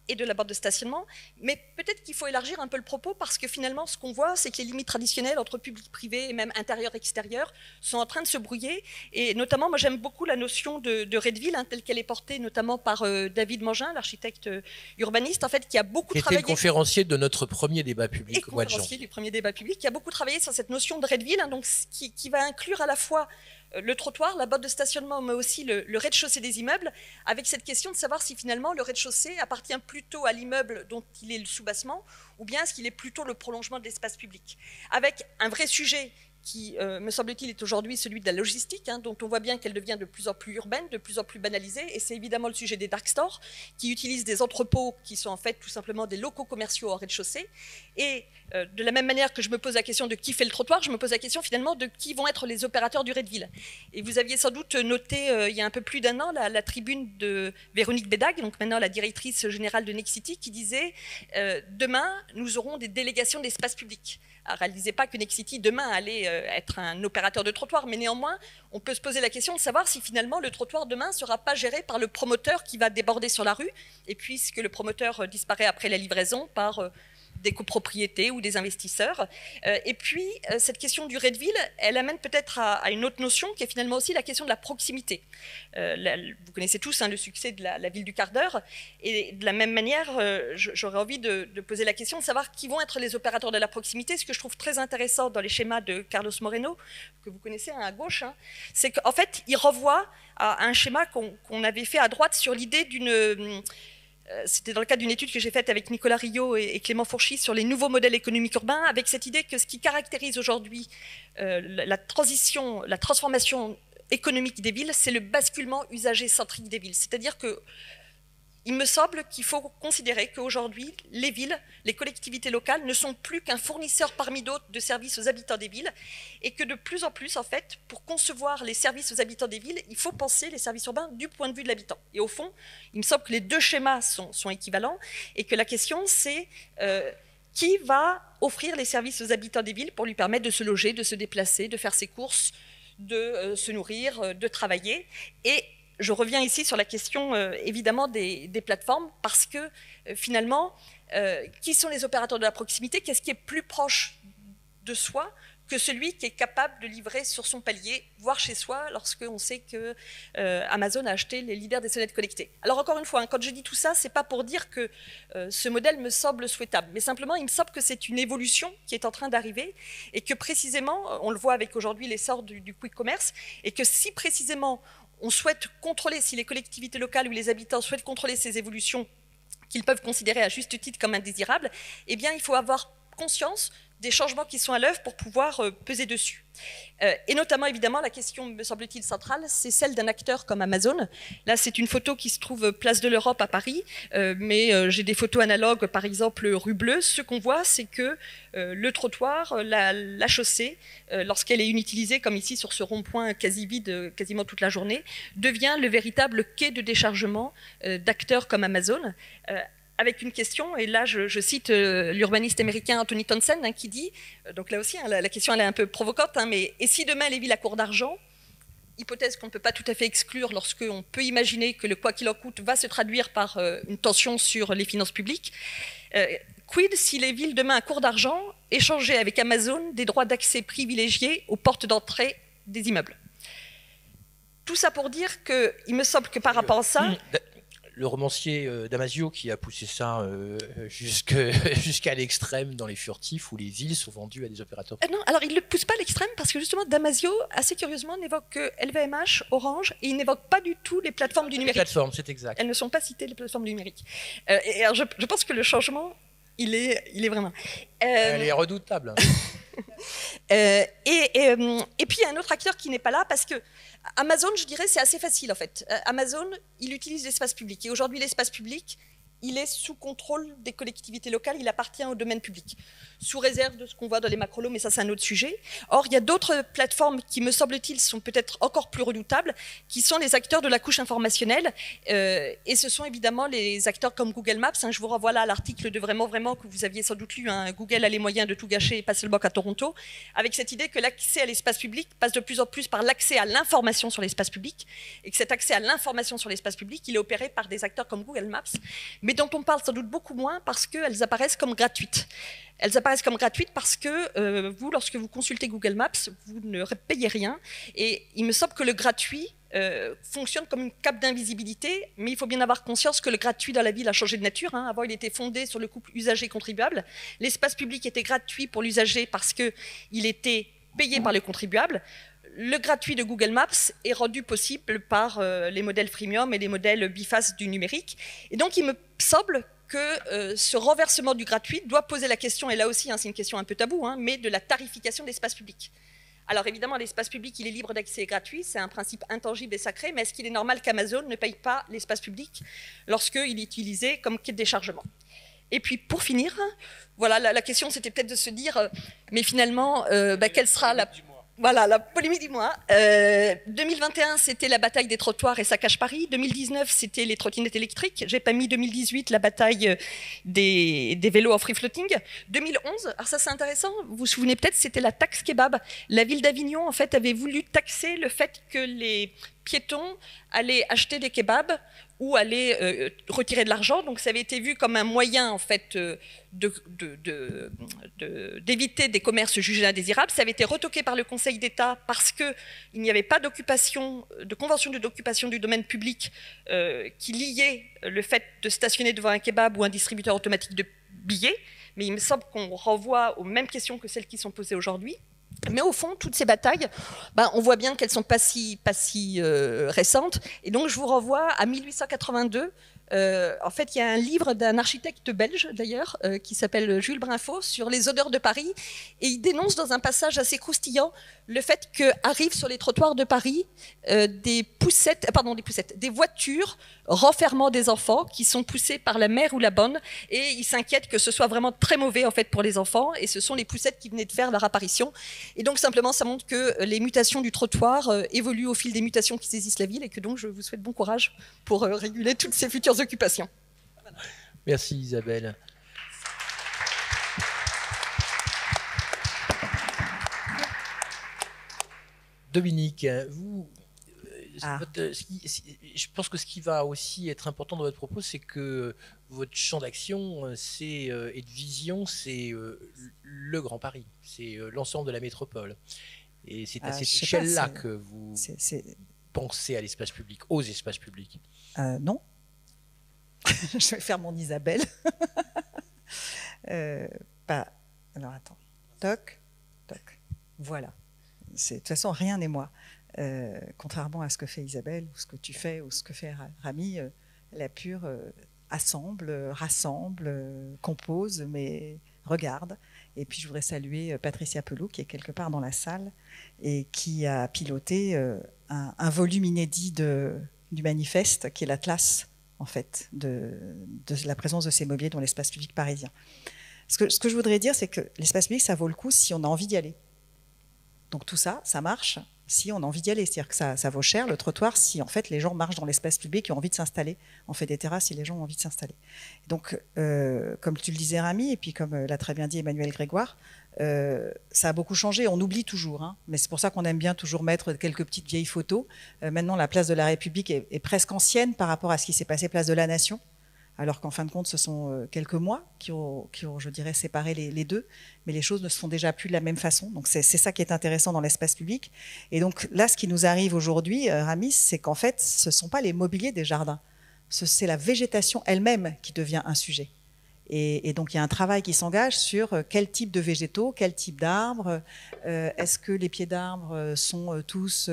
et de la borne de stationnement, mais peut-être qu'il faut élargir un peu le propos, parce que finalement, ce qu'on voit, c'est que les limites traditionnelles entre public-privé et même intérieur-extérieur sont en train de se brouiller, et notamment, moi j'aime beaucoup la notion de Redeville, hein, telle qu'elle est portée notamment par David Mangin, l'architecte urbaniste, en fait, qui a beaucoup travaillé...
Qui était le conférencier de notre premier débat public au mois de janvier.
Conférencier du premier débat public, qui a beaucoup travaillé sur cette notion de Redeville, hein, donc, qui va inclure à la fois le trottoir, la borne de stationnement, mais aussi le rez-de-chaussée des immeubles, avec cette question de savoir si finalement le rez-de-chaussée appartient plutôt à l'immeuble dont il est le soubassement, ou bien est-ce qu'il est plutôt le prolongement de l'espace public. Avec un vrai sujet qui, me semble-t-il, est aujourd'hui celui de la logistique, hein, dont on voit bien qu'elle devient de plus en plus urbaine, de plus en plus banalisée, et c'est évidemment le sujet des dark stores, qui utilisent des entrepôts qui sont en fait tout simplement des locaux commerciaux en rez-de-chaussée, et de la même manière que je me pose la question de qui fait le trottoir, je me pose la question finalement de qui vont être les opérateurs du Redeville. Et vous aviez sans doute noté il y a un peu plus d'un an la tribune de Véronique Bédag, donc maintenant la directrice générale de Nexity, qui disait demain nous aurons des délégations d'espace public. Alors elle ne disait pas que Nexity demain allait être un opérateur de trottoir, mais néanmoins on peut se poser la question de savoir si finalement le trottoir demain ne sera pas géré par le promoteur qui va déborder sur la rue, et puisque le promoteur disparaît après la livraison par des copropriétés ou des investisseurs. Et puis, cette question du Redeville, elle amène peut-être à une autre notion qui est finalement aussi la question de la proximité. Vous connaissez tous, hein, le succès de la ville du quart d'heure, et de la même manière, j'aurais envie de poser la question de savoir qui vont être les opérateurs de la proximité. Ce que je trouve très intéressant dans les schémas de Carlos Moreno, que vous connaissez, hein, à gauche, hein, c'est qu'en fait, il renvoie à un schéma qu'on avait fait à droite sur l'idée d'une... C'était dans le cadre d'une étude que j'ai faite avec Nicolas Rio et Clément Fourchy sur les nouveaux modèles économiques urbains, avec cette idée que ce qui caractérise aujourd'hui la transformation économique des villes, c'est le basculement usager-centrique des villes. C'est-à-dire que il me semble qu'il faut considérer qu'aujourd'hui, les villes, les collectivités locales ne sont plus qu'un fournisseur parmi d'autres de services aux habitants des villes, et que de plus en plus, en fait, pour concevoir les services aux habitants des villes, il faut penser les services urbains du point de vue de l'habitant. Et au fond, il me semble que les deux schémas sont équivalents, et que la question, c'est qui va offrir les services aux habitants des villes pour lui permettre de se loger, de se déplacer, de faire ses courses, de se nourrir, de travailler. Et je reviens ici sur la question, évidemment, des plateformes, parce que, finalement, qui sont les opérateurs de la proximité? Qu'est-ce qui est plus proche de soi que celui qui est capable de livrer sur son palier, voire chez soi, lorsqu'on sait que Amazon a acheté les leaders des sonnettes connectées. Alors encore une fois, hein, quand je dis tout ça, c'est pas pour dire que ce modèle me semble souhaitable, mais simplement il me semble que c'est une évolution qui est en train d'arriver, et que précisément, on le voit avec aujourd'hui l'essor du quick commerce, et que si précisément on souhaite contrôler, si les collectivités locales ou les habitants souhaitent contrôler ces évolutions qu'ils peuvent considérer à juste titre comme indésirables, eh bien il faut avoir conscience des changements qui sont à l'œuvre pour pouvoir peser dessus. Et notamment, évidemment, la question, me semble-t-il, centrale, c'est celle d'un acteur comme Amazon. Là, c'est une photo qui se trouve place de l'Europe à Paris, mais j'ai des photos analogues, par exemple, rue Bleue. Ce qu'on voit, c'est que le trottoir, la chaussée, lorsqu'elle est inutilisée, comme ici sur ce rond-point quasi vide, quasiment toute la journée, devient le véritable quai de déchargement d'acteurs comme Amazon, avec une question, et là je cite l'urbaniste américain Anthony Townsend qui dit, donc là aussi la question elle est un peu provocante, mais et si demain les villes à court d'argent, hypothèse qu'on ne peut pas tout à fait exclure lorsqu'on peut imaginer que le quoi qu'il en coûte va se traduire par une tension sur les finances publiques, quid si les villes demain à court d'argent échangeaient avec Amazon des droits d'accès privilégiés aux portes d'entrée des immeubles? Tout ça pour dire qu'il me semble que par rapport à ça...
Le romancier Damasio qui a poussé ça jusqu'à l'extrême dans Les Furtifs où les villes sont vendues à des opérateurs.
Non, alors il ne le pousse pas à l'extrême parce que justement Damasio, assez curieusement, n'évoque que LVMH, Orange, et il n'évoque pas du tout les plateformes du numérique.
Les plateformes, c'est exact.
Elles ne sont pas citées, les plateformes du numérique. Et alors je pense que le changement, il est vraiment...
Elle est redoutable.
Et puis il y a un autre acteur qui n'est pas là parce que Amazon, je dirais, c'est assez facile en fait. Amazon, il utilise l'espace public et aujourd'hui l'espace public, il est sous contrôle des collectivités locales, il appartient au domaine public, sous réserve de ce qu'on voit dans les macrolos, mais ça c'est un autre sujet. Or, il y a d'autres plateformes qui, me semble-t-il, sont peut-être encore plus redoutables, qui sont les acteurs de la couche informationnelle, et ce sont évidemment les acteurs comme Google Maps. Je vous renvoie là à l'article de Vraiment que vous aviez sans doute lu, Google a les moyens de tout gâcher et passer le boc à Toronto, avec cette idée que l'accès à l'espace public passe de plus en plus par l'accès à l'information sur l'espace public, et que cet accès à l'information sur l'espace public, il est opéré par des acteurs comme Google Maps, mais dont on parle sans doute beaucoup moins parce qu'elles apparaissent comme gratuites. Elles apparaissent comme gratuites parce que vous, lorsque vous consultez Google Maps, vous ne payez rien. Et il me semble que le gratuit fonctionne comme une cape d'invisibilité, mais il faut bien avoir conscience que le gratuit dans la ville a changé de nature. Avant, il était fondé sur le couple usager-contribuable. L'espace public était gratuit pour l'usager parce qu'il était payé par le contribuable. Le gratuit de Google Maps est rendu possible par les modèles freemium et les modèles bifaces du numérique. Et donc, il me semble que ce renversement du gratuit doit poser la question, et là aussi, c'est une question un peu taboue, mais de la tarification de l'espace public. Alors évidemment, l'espace public, il est libre d'accès et gratuit, c'est un principe intangible et sacré, mais est-ce qu'il est normal qu'Amazon ne paye pas l'espace public lorsqu'il est utilisé comme quai de déchargement? Et puis pour finir, voilà, la question c'était peut-être de se dire, mais finalement, quelle sera la... Voilà, la polémique du mois. 2021, c'était la bataille des trottoirs et saccage Paris. 2019, c'était les trottinettes électriques. J'ai pas mis 2018, la bataille des vélos en free floating. 2011, alors ça c'est intéressant, vous vous souvenez peut-être, c'était la taxe kebab. La ville d'Avignon, en fait, avait voulu taxer le fait que les piétons allaient acheter des kebabs ou allaient retirer de l'argent. Donc ça avait été vu comme un moyen en fait d'éviter des commerces jugés indésirables. Ça avait été retoqué par le Conseil d'État parce qu'il n'y avait pas d'occupation, de convention d'occupation du domaine public qui liait le fait de stationner devant un kebab ou un distributeur automatique de billets. Mais il me semble qu'on renvoie aux mêmes questions que celles qui sont posées aujourd'hui. Mais au fond, toutes ces batailles, on voit bien qu'elles ne sont pas si récentes. Et donc, je vous renvoie à 1882. En fait, il y a un livre d'un architecte belge, d'ailleurs, qui s'appelle Jules Brinfo, sur les odeurs de Paris. Et il dénonce dans un passage assez croustillant le fait qu'arrivent sur les trottoirs de Paris des voitures renfermant des enfants qui sont poussés par la mère ou la bonne. Et il s'inquiète que ce soit vraiment très mauvais en fait, pour les enfants. Et ce sont les poussettes qui venaient de faire leur apparition. Et donc, simplement, ça montre que les mutations du trottoir évoluent au fil des mutations qui saisissent la ville. Et que donc, je vous souhaite bon courage pour réguler toutes ces futures occupations.
Merci Isabelle. Dominique, vous, je pense que ce qui va aussi être important dans votre propos, c'est que votre champ d'action et de vision, c'est le Grand Paris, c'est l'ensemble de la métropole. Et c'est à cette échelle-là que vous pensez à l'espace public, aux espaces publics.
Non. Je vais faire mon Isabelle. Alors attends. Toc, toc. Voilà. De toute façon, rien n'est moi. Contrairement à ce que fait Isabelle, ou ce que tu fais, ou ce que fait Rami, la pure assemble, rassemble, compose, mais regarde. Et puis je voudrais saluer Patricia Pelot, qui est quelque part dans la salle, et qui a piloté un volume inédit du manifeste, qui est l'atlas, en fait, de la présence de ces mobiliers dans l'espace public parisien. Ce que je voudrais dire, c'est que l'espace public, ça vaut le coup si on a envie d'y aller. Donc tout ça, ça marche si on a envie d'y aller. C'est-à-dire que ça vaut cher, le trottoir, si en fait les gens marchent dans l'espace public et ont envie de s'installer. On fait des terrasses si les gens ont envie de s'installer. Donc, comme tu le disais, Rami, et puis comme l'a très bien dit Emmanuel Grégoire, ça a beaucoup changé. On oublie toujours, hein, mais c'est pour ça qu'on aime bien toujours mettre quelques petites vieilles photos. Maintenant, la place de la République est presque ancienne par rapport à ce qui s'est passé place de la Nation, alors qu'en fin de compte, ce sont quelques mois qui ont, je dirais, séparé les deux, mais les choses ne se font déjà plus de la même façon. Donc c'est ça qui est intéressant dans l'espace public. Et donc là, ce qui nous arrive aujourd'hui, Rami, c'est qu'en fait, ce ne sont pas les mobiliers des jardins, c'est la végétation elle-même qui devient un sujet. Et donc il y a un travail qui s'engage sur quel type de végétaux, quel type d'arbres, est-ce que les pieds d'arbres sont tous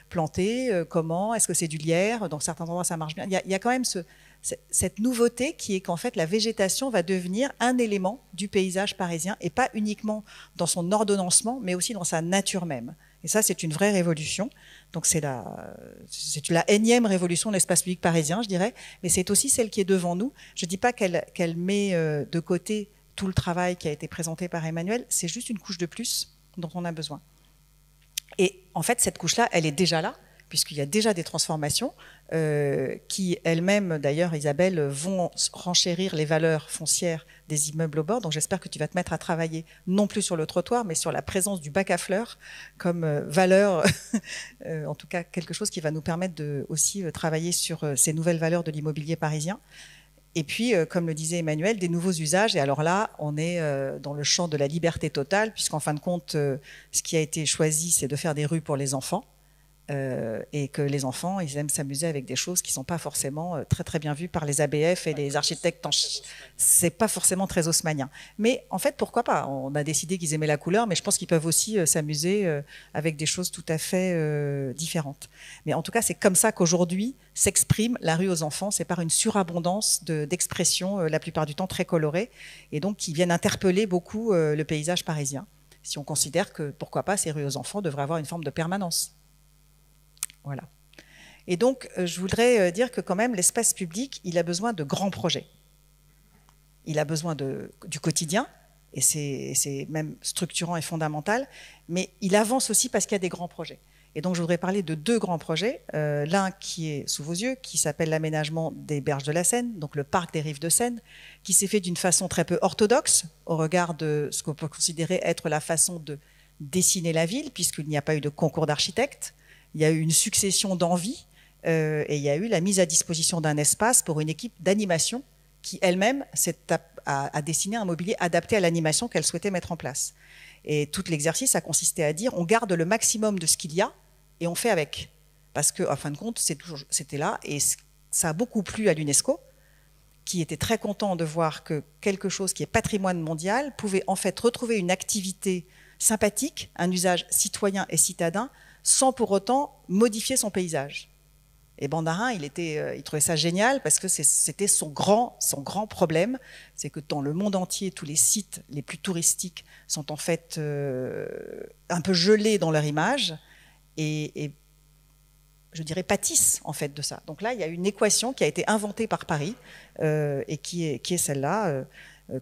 plantés, comment, est-ce que c'est du lierre, dans certains endroits ça marche bien. Il y a quand même cette nouveauté qui est qu'en fait la végétation va devenir un élément du paysage parisien et pas uniquement dans son ordonnancement mais aussi dans sa nature même. Et ça c'est une vraie révolution. Donc c'est la énième révolution de l'espace public parisien, je dirais, mais c'est aussi celle qui est devant nous. Je ne dis pas qu'elle met de côté tout le travail qui a été présenté par Emmanuel, c'est juste une couche de plus dont on a besoin. Et en fait cette couche-là, elle est déjà là, puisqu'il y a déjà des transformations qui elles-mêmes, d'ailleurs, Isabelle, vont renchérir les valeurs foncières des immeubles au bord. Donc j'espère que tu vas te mettre à travailler non plus sur le trottoir, mais sur la présence du bac à fleurs comme valeur, en tout cas quelque chose qui va nous permettre de aussi travailler sur ces nouvelles valeurs de l'immobilier parisien. Et puis, comme le disait Emmanuel, des nouveaux usages. Et alors là, on est dans le champ de la liberté totale, puisqu'en fin de compte, ce qui a été choisi, c'est de faire des rues pour les enfants. Et que les enfants, ils aiment s'amuser avec des choses qui ne sont pas forcément très très bien vues par les ABF et les architectes. C'est pas forcément très haussmannien. Mais en fait, pourquoi pas? On a décidé qu'ils aimaient la couleur, mais je pense qu'ils peuvent aussi s'amuser avec des choses tout à fait différentes. Mais en tout cas, c'est comme ça qu'aujourd'hui s'exprime la rue aux enfants. C'est par une surabondance d'expressions, la plupart du temps très colorées, et donc qui viennent interpeller beaucoup le paysage parisien. Si on considère que, pourquoi pas, ces rues aux enfants devraient avoir une forme de permanence. Voilà. Et donc, je voudrais dire que quand même, l'espace public, il a besoin de grands projets. Il a besoin du quotidien, et c'est même structurant et fondamental, mais il avance aussi parce qu'il y a des grands projets. Et donc, je voudrais parler de deux grands projets. L'un qui est sous vos yeux, qui s'appelle l'aménagement des berges de la Seine, donc le parc des rives de Seine, qui s'est fait d'une façon très peu orthodoxe au regard de ce qu'on peut considérer être la façon de dessiner la ville, puisqu'il n'y a pas eu de concours d'architectes. Il y a eu une succession d'envies et il y a eu la mise à disposition d'un espace pour une équipe d'animation qui elle-même a dessiné un mobilier adapté à l'animation qu'elle souhaitait mettre en place. Et tout l'exercice a consisté à dire on garde le maximum de ce qu'il y a et on fait avec. Parce qu'en fin de compte, c'était là et ça a beaucoup plu à l'UNESCO, qui était très content de voir que quelque chose qui est patrimoine mondial pouvait en fait retrouver une activité sympathique, un usage citoyen et citadin, sans pour autant modifier son paysage. Et Bandarin, il trouvait ça génial parce que c'était son grand problème, c'est que dans le monde entier, tous les sites les plus touristiques sont en fait un peu gelés dans leur image et je dirais pâtissent en fait de ça. Donc là, il y a une équation qui a été inventée par Paris et qui est celle-là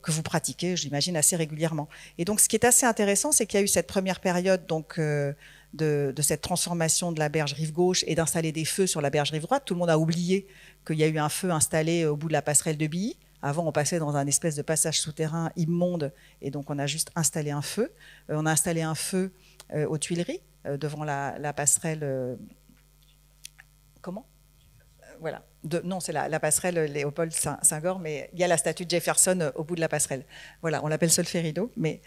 que vous pratiquez, j'imagine, assez régulièrement. Et donc, ce qui est assez intéressant, c'est qu'il y a eu cette première période donc de cette transformation de la berge rive gauche et d'installer des feux sur la berge rive droite. Tout le monde a oublié qu'il y a eu un feu installé au bout de la passerelle de Billy. Avant, on passait dans un espèce de passage souterrain immonde et donc on a juste installé un feu. On a installé un feu aux Tuileries, devant la passerelle... comment voilà. Non, c'est la passerelle Léopold Senghor, mais il y a la statue de Jefferson au bout de la passerelle. Voilà, on l'appelle Solferino, mais...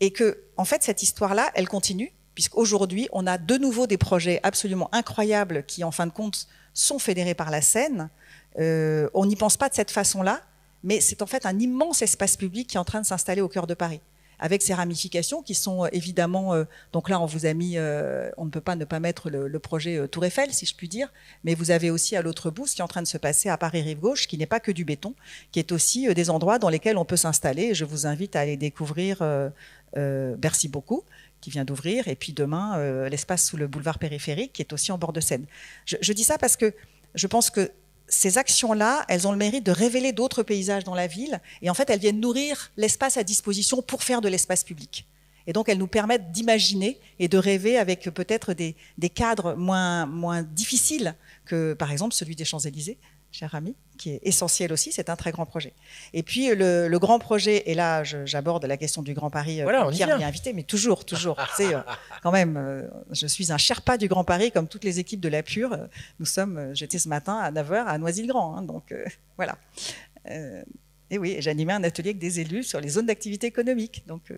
et que, en fait, cette histoire-là, elle continue, puisqu'aujourd'hui, on a de nouveau des projets absolument incroyables qui, en fin de compte, sont fédérés par la Seine. On n'y pense pas de cette façon-là, mais c'est en fait un immense espace public qui est en train de s'installer au cœur de Paris, avec ses ramifications qui sont évidemment... donc là, on vous a mis... on ne peut pas ne pas mettre le projet Tour Eiffel, si je puis dire, mais vous avez aussi à l'autre bout ce qui est en train de se passer à Paris-Rive-Gauche, qui n'est pas que du béton, qui est aussi des endroits dans lesquels on peut s'installer. Et je vous invite à aller découvrir Bercy Beaucoup, qui vient d'ouvrir, et puis demain, l'espace sous le boulevard périphérique, qui est aussi en bord de Seine. Je dis ça parce que je pense que ces actions-là, elles ont le mérite de révéler d'autres paysages dans la ville et en fait, elles viennent nourrir l'espace à disposition pour faire de l'espace public. Et donc, elles nous permettent d'imaginer et de rêver avec peut-être des cadres moins difficiles que, par exemple, celui des Champs-Élysées, cher ami, qui est essentiel aussi. C'est un très grand projet. Et puis, le grand projet, et là, j'aborde la question du Grand Paris.
Voilà,
Pierre m'y a invité, mais toujours. C'est quand même, je suis un Sherpa du Grand Paris, comme toutes les équipes de la Pure. J'étais ce matin à 9h à Noisy-le-Grand. Hein, donc, voilà. Et oui, j'animais un atelier avec des élus sur les zones d'activité économique. Donc,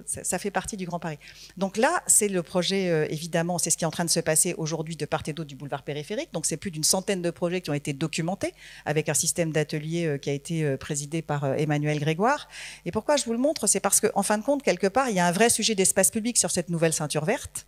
ça fait partie du Grand Paris. Donc là, c'est le projet, évidemment, c'est ce qui est en train de se passer aujourd'hui de part et d'autre du boulevard périphérique. Donc, c'est plus d'une centaine de projets qui ont été documentés avec un système d'atelier qui a été présidé par Emmanuel Grégoire. Et pourquoi je vous le montre? C'est parce qu'en fin de compte, quelque part, il y a un vrai sujet d'espace public sur cette nouvelle ceinture verte.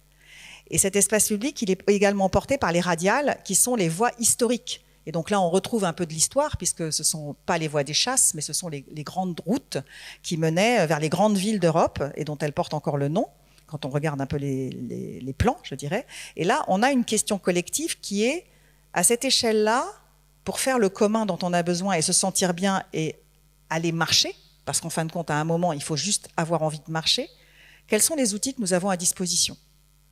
Et cet espace public, il est également porté par les radiales, qui sont les voies historiques. Et donc là, on retrouve un peu de l'histoire, puisque ce ne sont pas les voies des chasses, mais ce sont les grandes routes qui menaient vers les grandes villes d'Europe, et dont elles portent encore le nom, quand on regarde un peu les plans, je dirais. Et là, on a une question collective qui est, à cette échelle-là, pour faire le commun dont on a besoin et se sentir bien et aller marcher, parce qu'en fin de compte, à un moment, il faut juste avoir envie de marcher, quels sont les outils que nous avons à disposition?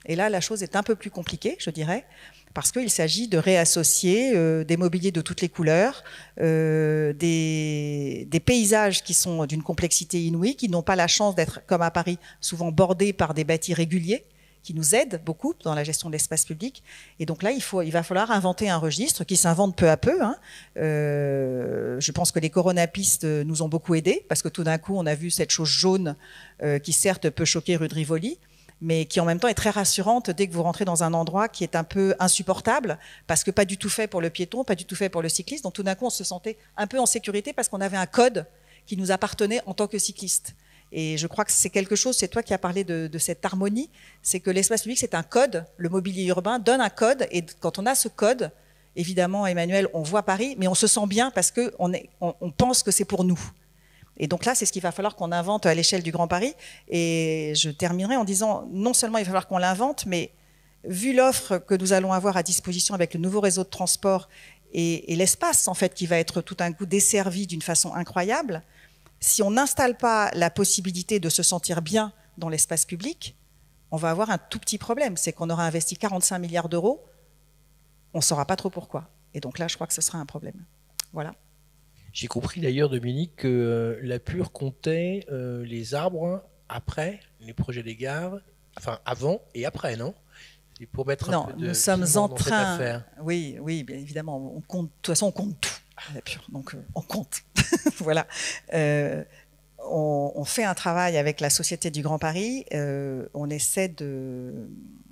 Et là, la chose est un peu plus compliquée, je dirais, parce qu'il s'agit de réassocier des mobiliers de toutes les couleurs, des paysages qui sont d'une complexité inouïe, qui n'ont pas la chance d'être, comme à Paris, souvent bordés par des bâtis réguliers, qui nous aident beaucoup dans la gestion de l'espace public. Et donc là, il va falloir inventer un registre qui s'invente peu à peu. Hein. Je pense que les coronapistes nous ont beaucoup aidés, parce que tout d'un coup, on a vu cette chose jaune qui, certes, peut choquer rue de Rivoli, mais qui en même temps est très rassurante dès que vous rentrez dans un endroit qui est un peu insupportable, parce que pas du tout fait pour le piéton, pas du tout fait pour le cycliste. Donc tout d'un coup, on se sentait un peu en sécurité parce qu'on avait un code qui nous appartenait en tant que cycliste. Et je crois que c'est quelque chose, c'est toi qui as parlé de cette harmonie, c'est que l'espace public, c'est un code, le mobilier urbain donne un code, et quand on a ce code, évidemment, Emmanuel, on voit Paris, mais on se sent bien parce qu'on pense que c'est pour nous. Et donc là, c'est ce qu'il va falloir qu'on invente à l'échelle du Grand Paris. Et je terminerai en disant, non seulement il va falloir qu'on l'invente, mais vu l'offre que nous allons avoir à disposition avec le nouveau réseau de transport et l'espace, en fait, qui va être tout d'un coup desservi d'une façon incroyable, si on n'installe pas la possibilité de se sentir bien dans l'espace public, on va avoir un tout petit problème. C'est qu'on aura investi 45 milliards d'euros, on ne saura pas trop pourquoi. Et donc là, je crois que ce sera un problème. Voilà.
J'ai compris d'ailleurs, Dominique, que la Pure comptait les arbres après les projets des gares, enfin avant et après, non? Et pour mettre un peu de
nous sommes en train.
Affaire.
Oui, bien évidemment, on compte. De toute façon, on compte tout à la Pure, donc on compte. Voilà. On fait un travail avec la Société du Grand Paris. On essaie de.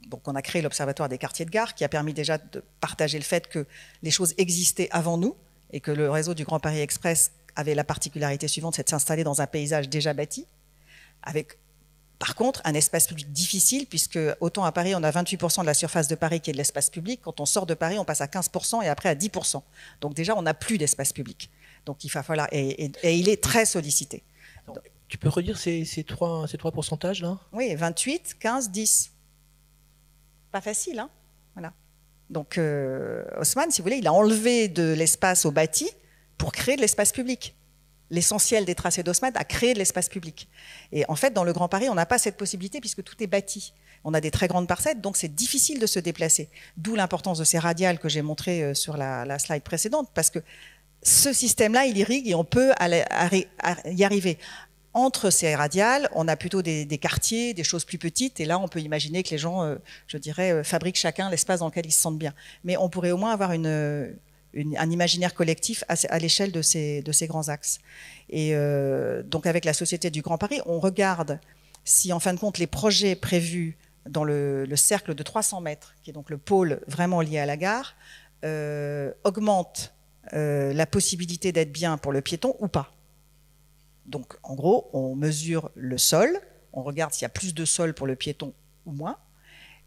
Donc, on a créé l'Observatoire des quartiers de gare, qui a permis déjà de partager le fait que les choses existaient avant nous, et que le réseau du Grand Paris Express avait la particularité suivante, c'est de s'installer dans un paysage déjà bâti, avec par contre un espace public difficile, puisque autant à Paris on a 28% de la surface de Paris qui est de l'espace public, quand on sort de Paris on passe à 15% et après à 10%. Donc déjà on n'a plus d'espace public. Donc il va falloir, et il est très sollicité. Donc,
tu peux redire ces trois pourcentages là?
Oui, 28, 15, 10. Pas facile, hein? Voilà. Donc, Haussmann, si vous voulez, il a enlevé de l'espace au bâti pour créer de l'espace public. L'essentiel des tracés d'Haussmann a créé de l'espace public. Et en fait, dans le Grand Paris, on n'a pas cette possibilité puisque tout est bâti. On a des très grandes parcelles, donc c'est difficile de se déplacer. D'où l'importance de ces radiales que j'ai montrées sur la slide précédente, parce que ce système-là, il irrigue et on peut y arriver. Entre ces radiales, on a plutôt des quartiers, des choses plus petites, et là, on peut imaginer que les gens, je dirais, fabriquent chacun l'espace dans lequel ils se sentent bien. Mais on pourrait au moins avoir un imaginaire collectif à l'échelle de ces grands axes. Et donc, avec la Société du Grand Paris, on regarde si, en fin de compte, les projets prévus dans le cercle de 300 mètres, qui est donc le pôle vraiment lié à la gare, augmentent la possibilité d'être bien pour le piéton ou pas. Donc, en gros, on mesure le sol, on regarde s'il y a plus de sol pour le piéton ou moins,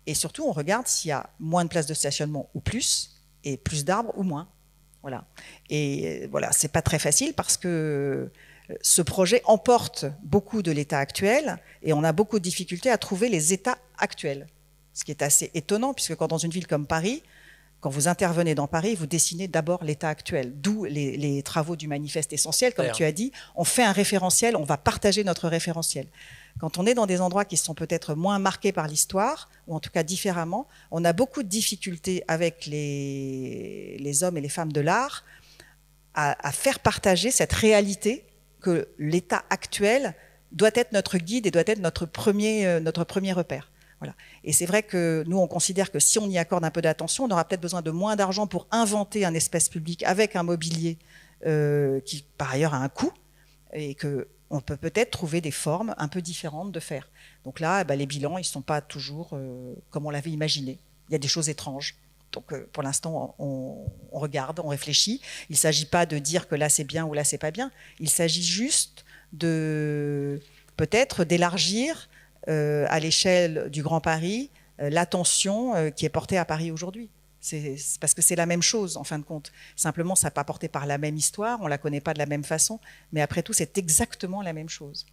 et surtout, on regarde s'il y a moins de places de stationnement ou plus, et plus d'arbres ou moins. Voilà. Et voilà, c'est pas très facile parce que ce projet emporte beaucoup de l'état actuel, et on a beaucoup de difficultés à trouver les états actuels. Ce qui est assez étonnant, puisque quand dans une ville comme Paris, quand vous intervenez dans Paris, vous dessinez d'abord l'état actuel, d'où les travaux du manifeste essentiel, comme tu as dit. On fait un référentiel, on va partager notre référentiel. Quand on est dans des endroits qui sont peut-être moins marqués par l'histoire, ou en tout cas différemment, on a beaucoup de difficultés avec les hommes et les femmes de l'art à faire partager cette réalité que l'état actuel doit être notre guide et doit être notre premier repère. Voilà. Et c'est vrai que nous, on considère que si on y accorde un peu d'attention, on aura peut-être besoin de moins d'argent pour inventer un espace public avec un mobilier qui, par ailleurs, a un coût, et qu'on peut peut-être trouver des formes un peu différentes de faire. Donc là, les bilans, ils ne sont pas toujours comme on l'avait imaginé. Il y a des choses étranges. Donc pour l'instant, on regarde, on réfléchit. Il ne s'agit pas de dire que là c'est bien ou là c'est pas bien. Il s'agit juste de peut-être d'élargir à l'échelle du Grand Paris l'attention qui est portée à Paris aujourd'hui. C'est parce que c'est la même chose en fin de compte. Simplement, ça n'est pas porté par la même histoire, on ne la connaît pas de la même façon, mais après tout, c'est exactement la même chose.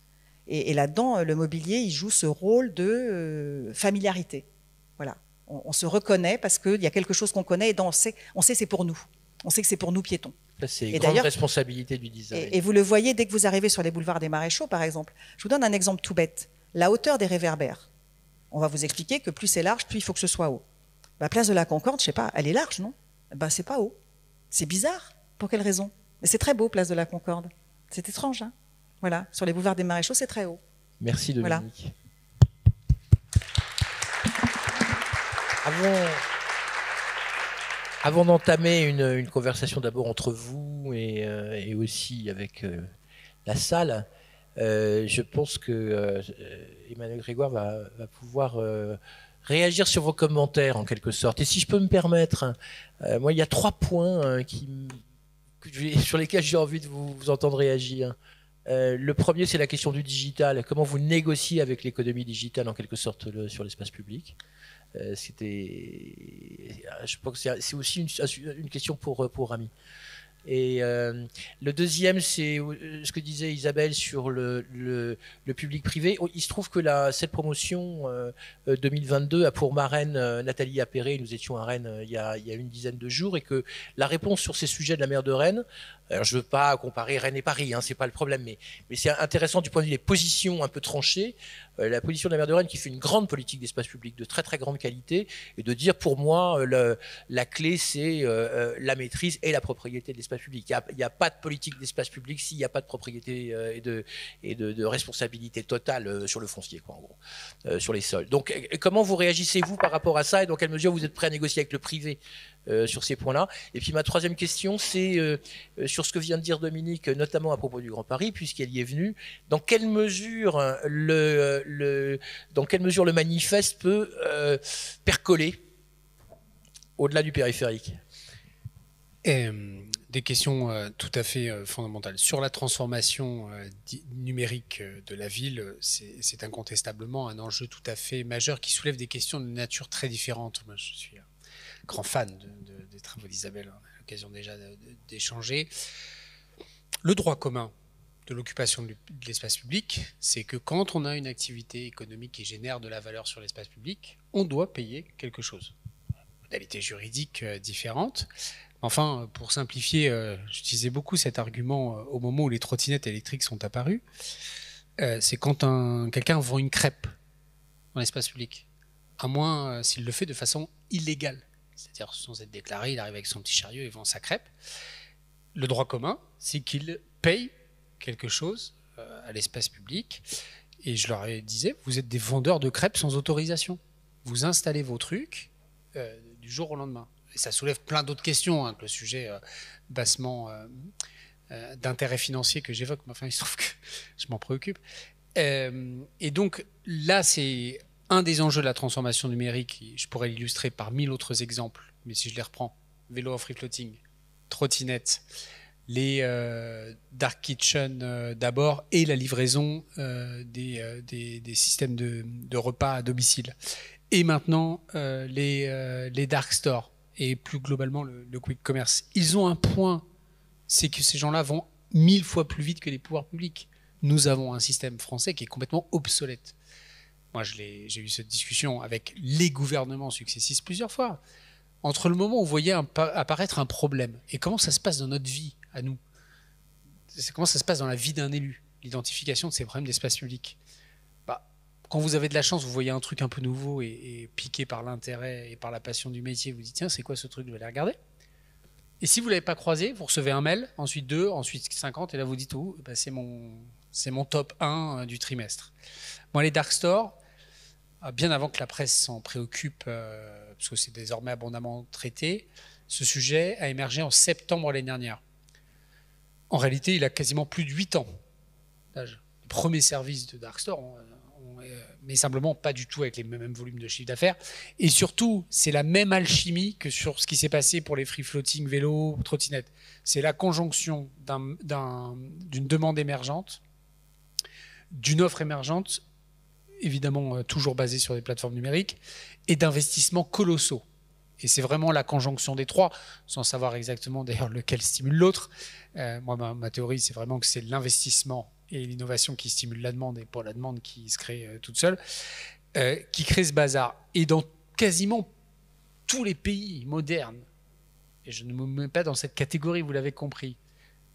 Et là-dedans, le mobilier, il joue ce rôle de familiarité. Voilà. On se reconnaît parce qu'il y a quelque chose qu'on connaît et dont on sait c'est pour nous. On sait que c'est pour nous piétons.
C'est une grande responsabilité du design.
Et vous le voyez dès que vous arrivez sur les boulevards des Maréchaux, par exemple. Je vous donne un exemple tout bête. La hauteur des réverbères. On va vous expliquer que plus c'est large, plus il faut que ce soit haut. Place de la Concorde, je ne sais pas, elle est large, non? C'est pas haut. C'est bizarre. Pour quelle raison? Mais c'est très beau, place de la Concorde. C'est étrange, hein? Voilà. Sur les boulevards des Maréchaux, c'est très haut.
Merci Dominique. Voilà. Avant d'entamer une conversation d'abord entre vous et aussi avec la salle, je pense que Emmanuel Grégoire va pouvoir réagir sur vos commentaires en quelque sorte. Et si je peux me permettre, moi il y a 3 points sur lesquels j'ai envie de vous entendre réagir. Le premier, c'est la question du digital. Comment vous négociez avec l'économie digitale en quelque sorte sur l'espace public? Je pense que c'est aussi une question pour Rami. Et le deuxième, c'est ce que disait Isabelle sur le public privé. Il se trouve que cette promotion 2022 a pour marraine Nathalie Appéré. Nous étions à Rennes il y a une dizaine de jours, et que la réponse sur ces sujets de la maire de Rennes, alors je ne veux pas comparer Rennes et Paris, c'est pas le problème, mais c'est intéressant du point de vue des positions un peu tranchées. La position de la maire de Rennes, qui fait une grande politique d'espace public de très très grande qualité, et de dire, pour moi, la clé c'est la maîtrise et la propriété de l'espace public. Il n'y a pas de politique d'espace public s'il n'y a pas de propriété et de responsabilité totale sur le foncier, quoi, en gros, sur les sols. Donc comment vous réagissez-vous par rapport à ça, et dans quelle mesure vous êtes prêt à négocier avec le privé sur ces points-là? Et puis ma troisième question, c'est sur ce que vient de dire Dominique, notamment à propos du Grand Paris, puisqu'elle y est venue. Dans quelle mesure le manifeste peut percoler au-delà du périphérique?
Des questions tout à fait fondamentales. Sur la transformation numérique de la ville, c'est incontestablement un enjeu tout à fait majeur qui soulève des questions de nature très différente. Moi, je suis grand fan des travaux d'Isabelle, on a l'occasion déjà d'échanger. Le droit commun de l'occupation de l'espace public, c'est que quand on a une activité économique qui génère de la valeur sur l'espace public, on doit payer quelque chose. Modalité juridique différente. Enfin, pour simplifier, j'utilisais beaucoup cet argument au moment où les trottinettes électriques sont apparues. C'est quand quelqu'un vend une crêpe dans l'espace public, à moins s'il le fait de façon illégale. C'est-à-dire sans être déclaré, il arrive avec son petit chariot et vend sa crêpe. Le droit commun, c'est qu'il paye quelque chose à l'espace public. Et je leur disais, vous êtes des vendeurs de crêpes sans autorisation. Vous installez vos trucs du jour au lendemain. Et ça soulève plein d'autres questions, que le sujet bassement d'intérêt financier que j'évoque. Mais enfin, il se trouve que je m'en préoccupe. Et donc là, c'est un des enjeux de la transformation numérique. Je pourrais l'illustrer par 1000 autres exemples, mais si je les reprends, vélo en free floating, trottinette, les dark kitchen d'abord, et la livraison des systèmes de repas à domicile. Et maintenant, les dark stores, et plus globalement le quick commerce. Ils ont un point, c'est que ces gens-là vont 1000 fois plus vite que les pouvoirs publics. Nous avons un système français qui est complètement obsolète. Moi, j'ai eu cette discussion avec les gouvernements successifs plusieurs fois. Entre le moment où vous voyez apparaître un problème et comment ça se passe dans notre vie, à nous, comment ça se passe dans la vie d'un élu, l'identification de ces problèmes d'espace public. quand vous avez de la chance, vous voyez un truc un peu nouveau et piqué par l'intérêt et par la passion du métier, vous dites tiens, c'est quoi ce truc, je vais aller regarder. Et si vous ne l'avez pas croisé, vous recevez un mail, ensuite 2, ensuite 50, et là vous dites oh, ben c'est mon top 1 du trimestre. Bon, les dark stores, bien avant que la presse s'en préoccupe, parce que c'est désormais abondamment traité, ce sujet a émergé en septembre l'année dernière. En réalité, il a quasiment plus de 8 ans d'âge. Les premiers services de dark store, mais simplement pas du tout avec les mêmes volumes de chiffre d'affaires. Et surtout, c'est la même alchimie que sur ce qui s'est passé pour les free-floating, vélos, trottinettes. C'est la conjonction d'une demande émergente, d'une offre émergente, évidemment toujours basée sur des plateformes numériques, et d'investissements colossaux. Et c'est vraiment la conjonction des trois, sans savoir exactement d'ailleurs lequel stimule l'autre. Moi, ma théorie, c'est vraiment que c'est l'investissement et l'innovation qui stimule la demande et pas la demande qui se crée toute seule, qui crée ce bazar. Et dans quasiment tous les pays modernes, et je ne me mets pas dans cette catégorie, vous l'avez compris,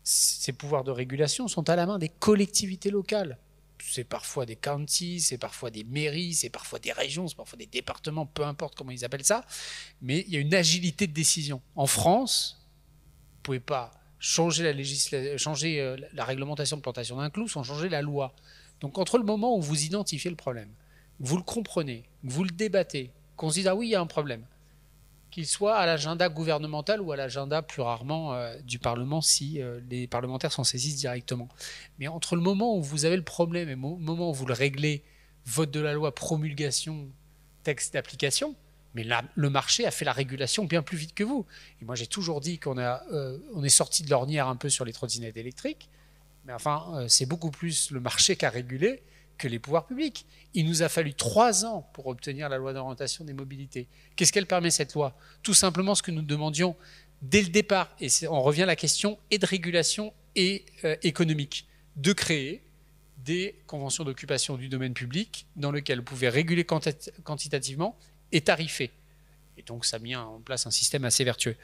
ces pouvoirs de régulation sont à la main des collectivités locales. C'est parfois des counties, c'est parfois des mairies, c'est parfois des régions, c'est parfois des départements, peu importe comment ils appellent ça, mais il y a une agilité de décision. En France, vous ne pouvez pas changer la réglementation de plantation d'un clou sans changer la loi. Donc entre le moment où vous identifiez le problème, vous le comprenez, vous le débattez, qu'on se dise ah oui, il y a un problème, qu'il soit à l'agenda gouvernemental ou à l'agenda plus rarement du Parlement si les parlementaires s'en saisissent directement. Mais entre le moment où vous avez le problème et le moment où vous le réglez, vote de la loi, promulgation, texte d'application, mais là, le marché a fait la régulation bien plus vite que vous. Et moi, j'ai toujours dit qu'on est sorti de l'ornière un peu sur les trottinettes électriques, mais enfin, c'est beaucoup plus le marché qui a régulé que les pouvoirs publics. Il nous a fallu 3 ans pour obtenir la loi d'orientation des mobilités. Qu'est-ce qu'elle permet, cette loi? Tout simplement ce que nous demandions dès le départ, et on revient à la question et de régulation et économique, de créer des conventions d'occupation du domaine public dans lesquelles vous pouvez réguler quantitativement et tarifer. Et donc ça a mis en place un système assez vertueux.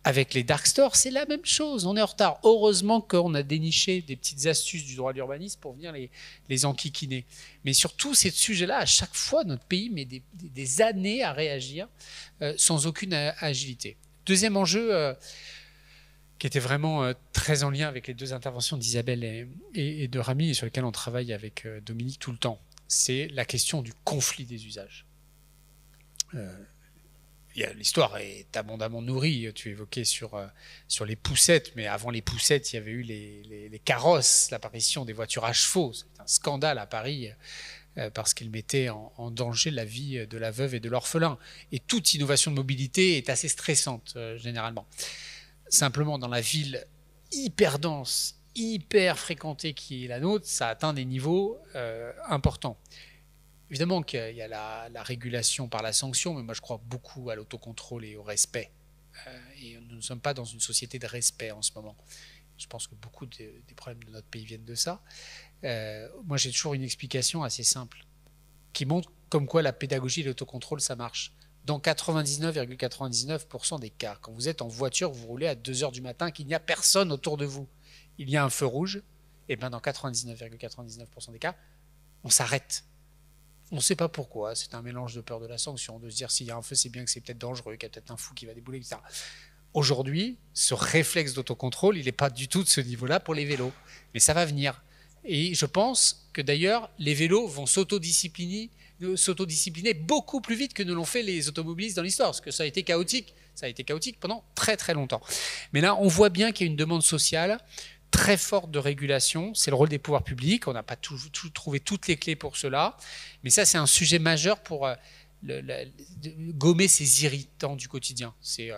Avec les dark stores, c'est la même chose. On est en retard. Heureusement qu'on a déniché des petites astuces du droit de l'urbanisme pour venir les enquiquiner. Mais sur tous ces sujets-là, à chaque fois, notre pays met des années à réagir sans aucune agilité. Deuxième enjeu, qui était vraiment très en lien avec les 2 interventions d'Isabelle et de Rami, et sur lequel on travaille avec Dominique tout le temps, c'est la question du conflit des usages. L'histoire est abondamment nourrie. Tu évoquais sur les poussettes, mais avant les poussettes, il y avait eu les carrosses, l'apparition des voitures à chevaux. C'est un scandale à Paris parce qu'ils mettaient en danger la vie de la veuve et de l'orphelin. Et toute innovation de mobilité est assez stressante, généralement. Simplement, dans la ville hyper dense, hyper fréquentée qui est la nôtre, ça atteint des niveaux importants. Évidemment qu'il y a la régulation par la sanction, mais moi je crois beaucoup à l'autocontrôle et au respect. Et nous ne sommes pas dans une société de respect en ce moment. Je pense que beaucoup des problèmes de notre pays viennent de ça. Moi j'ai toujours une explication assez simple, qui montre comme quoi la pédagogie et l'autocontrôle ça marche. Dans 99,99% des cas, quand vous êtes en voiture, vous roulez à 2h du matin, qu'il n'y a personne autour de vous, il y a un feu rouge, et bien dans 99,99% des cas, on s'arrête. On ne sait pas pourquoi, c'est un mélange de peur de la sanction, de se dire s'il y a un feu, c'est bien que c'est peut-être dangereux, qu'il y a peut-être un fou qui va débouler, etc. Aujourd'hui, ce réflexe d'autocontrôle, il n'est pas du tout de ce niveau-là pour les vélos, mais ça va venir. Et je pense que d'ailleurs, les vélos vont s'autodiscipliner beaucoup plus vite que ne l'ont fait les automobilistes dans l'histoire, parce que ça a été chaotique pendant très très longtemps. Mais là, on voit bien qu'il y a une demande sociale très forte de régulation, c'est le rôle des pouvoirs publics, on n'a pas trouvé toutes les clés pour cela, mais ça c'est un sujet majeur pour gommer ces irritants du quotidien. C'est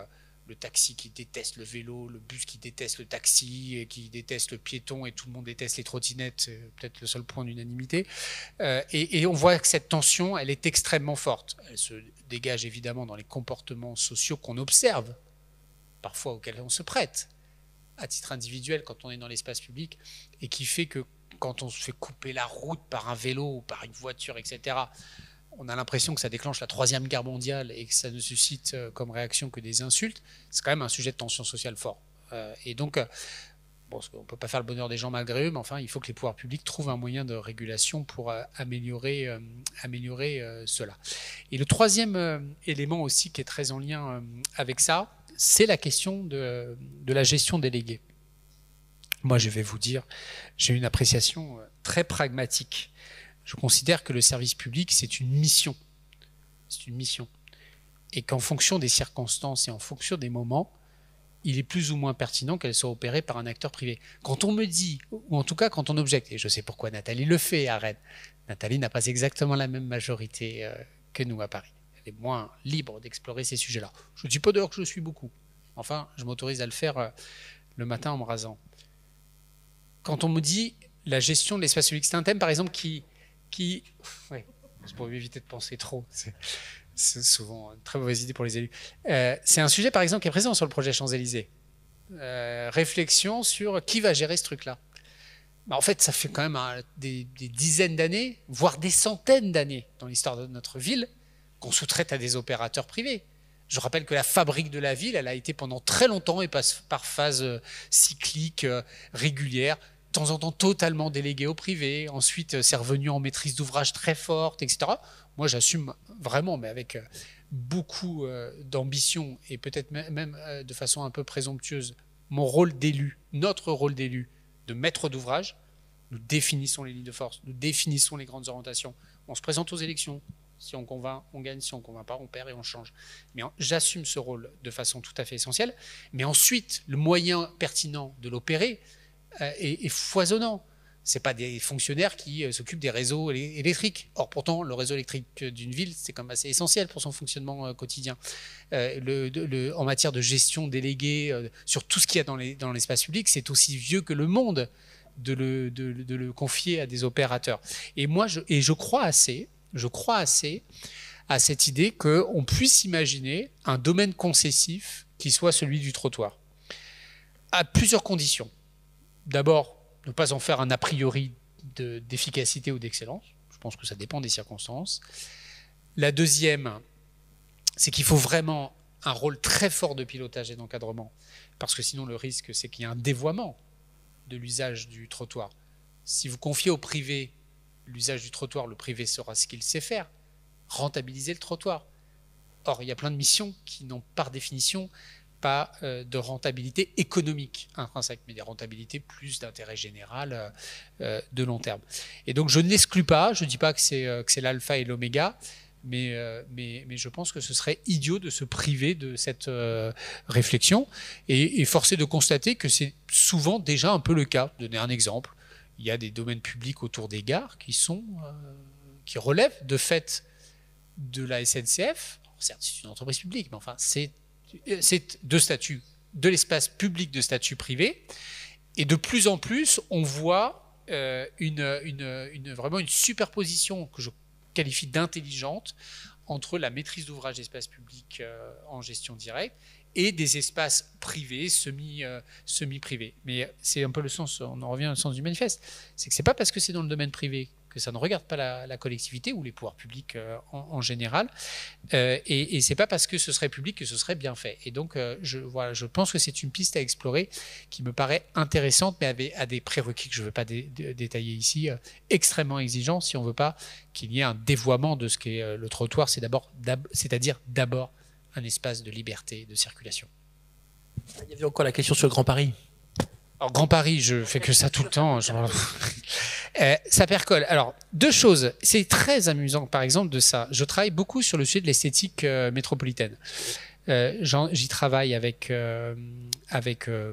le taxi qui déteste le vélo, le bus qui déteste le taxi, et qui déteste le piéton, et tout le monde déteste les trottinettes, c'est peut-être le seul point d'unanimité. Et on voit que cette tension, elle est extrêmement forte. Elle se dégage évidemment dans les comportements sociaux qu'on observe, parfois auxquels on se prête, à titre individuel quand on est dans l'espace public, et qui fait que quand on se fait couper la route par un vélo ou par une voiture, etc., on a l'impression que ça déclenche la 3e guerre mondiale et que ça ne suscite comme réaction que des insultes. C'est quand même un sujet de tension sociale fort. Et donc, Bon, on ne peut pas faire le bonheur des gens malgré eux, mais enfin, il faut que les pouvoirs publics trouvent un moyen de régulation pour améliorer cela. Et le troisième élément aussi qui est très en lien avec ça, c'est la question de la gestion déléguée. Moi, je vais vous dire, j'ai une appréciation très pragmatique. Je considère que le service public, c'est une mission. C'est une mission. Et qu'en fonction des circonstances et en fonction des moments, il est plus ou moins pertinent qu'elle soit opérée par un acteur privé. Quand on me dit, ou en tout cas quand on objecte, et je sais pourquoi Nathalie le fait à Rennes, Nathalie n'a pas exactement la même majorité que nous à Paris. Elle est moins libre d'explorer ces sujets-là. Je ne dis pas d'ailleurs que je suis beaucoup. Enfin, je m'autorise à le faire le matin en me rasant. Quand on me dit la gestion de l'espace public, c'est un thème par exemple qui oui, c'est pour éviter de penser trop. C'est souvent une très mauvaise idée pour les élus. C'est un sujet, par exemple, qui est présent sur le projet Champs-Élysées. Réflexion sur qui va gérer ce truc-là. En fait, ça fait quand même des dizaines d'années, voire des centaines d'années dans l'histoire de notre ville, qu'on sous-traite à des opérateurs privés. Je rappelle que la fabrique de la ville, elle a été pendant très longtemps et passe par phase cyclique, régulière, de temps en temps totalement délégué au privé. Ensuite, c'est revenu en maîtrise d'ouvrage très forte, etc. Moi, j'assume vraiment, mais avec beaucoup d'ambition et peut-être même de façon un peu présomptueuse, mon rôle d'élu, notre rôle d'élu, de maître d'ouvrage. Nous définissons les lignes de force, nous définissons les grandes orientations. On se présente aux élections. Si on convainc, on gagne. Si on ne convainc pas, on perd et on change. Mais j'assume ce rôle de façon tout à fait essentielle. Mais ensuite, le moyen pertinent de l'opérer est foisonnant. Ce n'est pas des fonctionnaires qui s'occupent des réseaux électriques. Or, pourtant, le réseau électrique d'une ville, c'est quand même assez essentiel pour son fonctionnement quotidien. En matière de gestion déléguée sur tout ce qu'il y a dans l'espace public, c'est aussi vieux que le monde de le confier à des opérateurs. Et moi, je crois assez à cette idée qu'on puisse imaginer un domaine concessif qui soit celui du trottoir. À plusieurs conditions. D'abord, ne pas en faire un a priori d'efficacité ou d'excellence. Je pense que ça dépend des circonstances. La deuxième, c'est qu'il faut vraiment un rôle très fort de pilotage et d'encadrement, parce que sinon le risque, c'est qu'il y ait un dévoiement de l'usage du trottoir. Si vous confiez au privé l'usage du trottoir, le privé saura ce qu'il sait faire, rentabiliser le trottoir. Or, il y a plein de missions qui n'ont par définition pas de rentabilité économique intrinsèque, mais des rentabilités plus d'intérêt général de long terme. Et donc je ne l'exclus pas, je ne dis pas que c'est l'alpha et l'oméga, mais je pense que ce serait idiot de se priver de cette réflexion et force est de constater que c'est souvent déjà un peu le cas. Donner un exemple, il y a des domaines publics autour des gares qui relèvent de fait de la SNCF. Certes, c'est une entreprise publique, mais enfin c'est de statut, de l'espace public de statut privé. Et de plus en plus, on voit vraiment une superposition que je qualifie d'intelligente entre la maîtrise d'ouvrage d'espace public en gestion directe et des espaces privés, semi-privés. Mais c'est un peu le sens, on en revient au sens du manifeste, c'est que c'est pas parce que c'est dans le domaine privé que ça ne regarde pas la collectivité ou les pouvoirs publics en général, et c'est pas parce que ce serait public que ce serait bien fait. Et donc, je pense que c'est une piste à explorer qui me paraît intéressante, mais à des prérequis que je ne veux pas détailler ici, extrêmement exigeants si on ne veut pas qu'il y ait un dévoiement de ce qu'est le trottoir, c'est-à-dire d'abord un espace de liberté de circulation.
Il y avait encore la question sur le Grand Paris.
Alors, Grand Paris, je fais que ça tout le temps. Ça percole. Alors, deux choses. C'est très amusant, par exemple, de ça. Je travaille beaucoup sur le sujet de l'esthétique métropolitaine. J'y travaille avec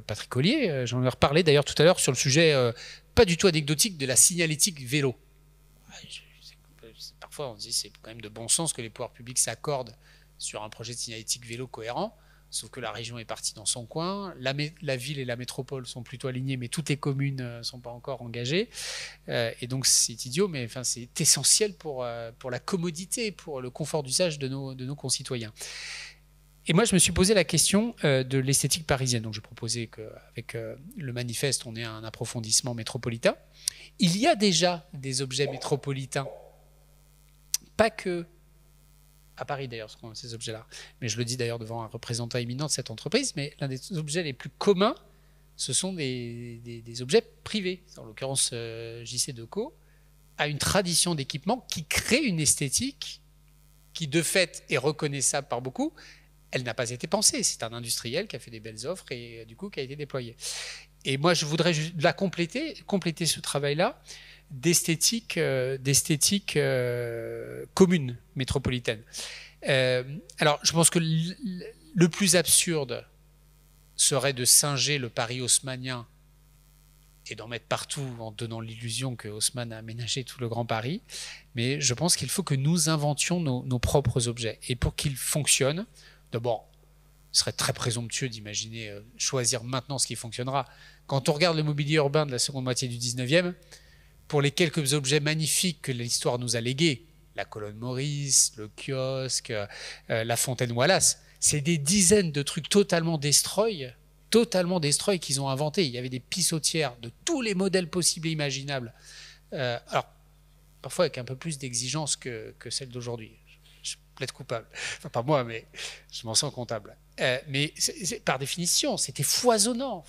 Patrick Collier. J'en ai reparlé d'ailleurs tout à l'heure sur le sujet pas du tout anecdotique de la signalétique vélo. Parfois, on se dit c'est quand même de bon sens que les pouvoirs publics s'accordent sur un projet de signalétique vélo cohérent. Sauf que la région est partie dans son coin, la ville et la métropole sont plutôt alignées, mais toutes les communes ne sont pas encore engagées. Et donc c'est idiot, mais enfin, c'est essentiel pour la commodité, pour le confort d'usage de nos concitoyens. Et moi, je me suis posé la question de l'esthétique parisienne. Donc j'ai proposé qu'avec le manifeste, on ait un approfondissement métropolitain. Il y a déjà des objets métropolitains, pas que à Paris d'ailleurs, ces objets-là. Mais je le dis d'ailleurs devant un représentant éminent de cette entreprise, mais l'un des objets les plus communs ce sont des objets privés. En l'occurrence, JC Decaux a une tradition d'équipement qui crée une esthétique qui, de fait, est reconnaissable par beaucoup. Elle n'a pas été pensée. C'est un industriel qui a fait des belles offres et du coup qui a été déployé. Et moi, je voudrais la compléter ce travail-là d'esthétique commune, métropolitaine. Alors, je pense que le plus absurde serait de singer le Paris haussmannien et d'en mettre partout en donnant l'illusion que Haussmann a aménagé tout le Grand Paris. Mais je pense qu'il faut que nous inventions nos propres objets. Et pour qu'ils fonctionnent, d'abord, ce serait très présomptueux d'imaginer choisir maintenant ce qui fonctionnera. Quand on regarde le mobilier urbain de la seconde moitié du 19e, pour les quelques objets magnifiques que l'histoire nous a légués, la colonne Maurice, le kiosque, la fontaine Wallace, c'est des dizaines de trucs totalement destroy qu'ils ont inventés. Il y avait des pissotières de tous les modèles possibles et imaginables. Alors, parfois avec un peu plus d'exigence que celle d'aujourd'hui. Je plaide coupable. Enfin, pas moi, mais je m'en sens comptable. Mais par définition, c'était foisonnant.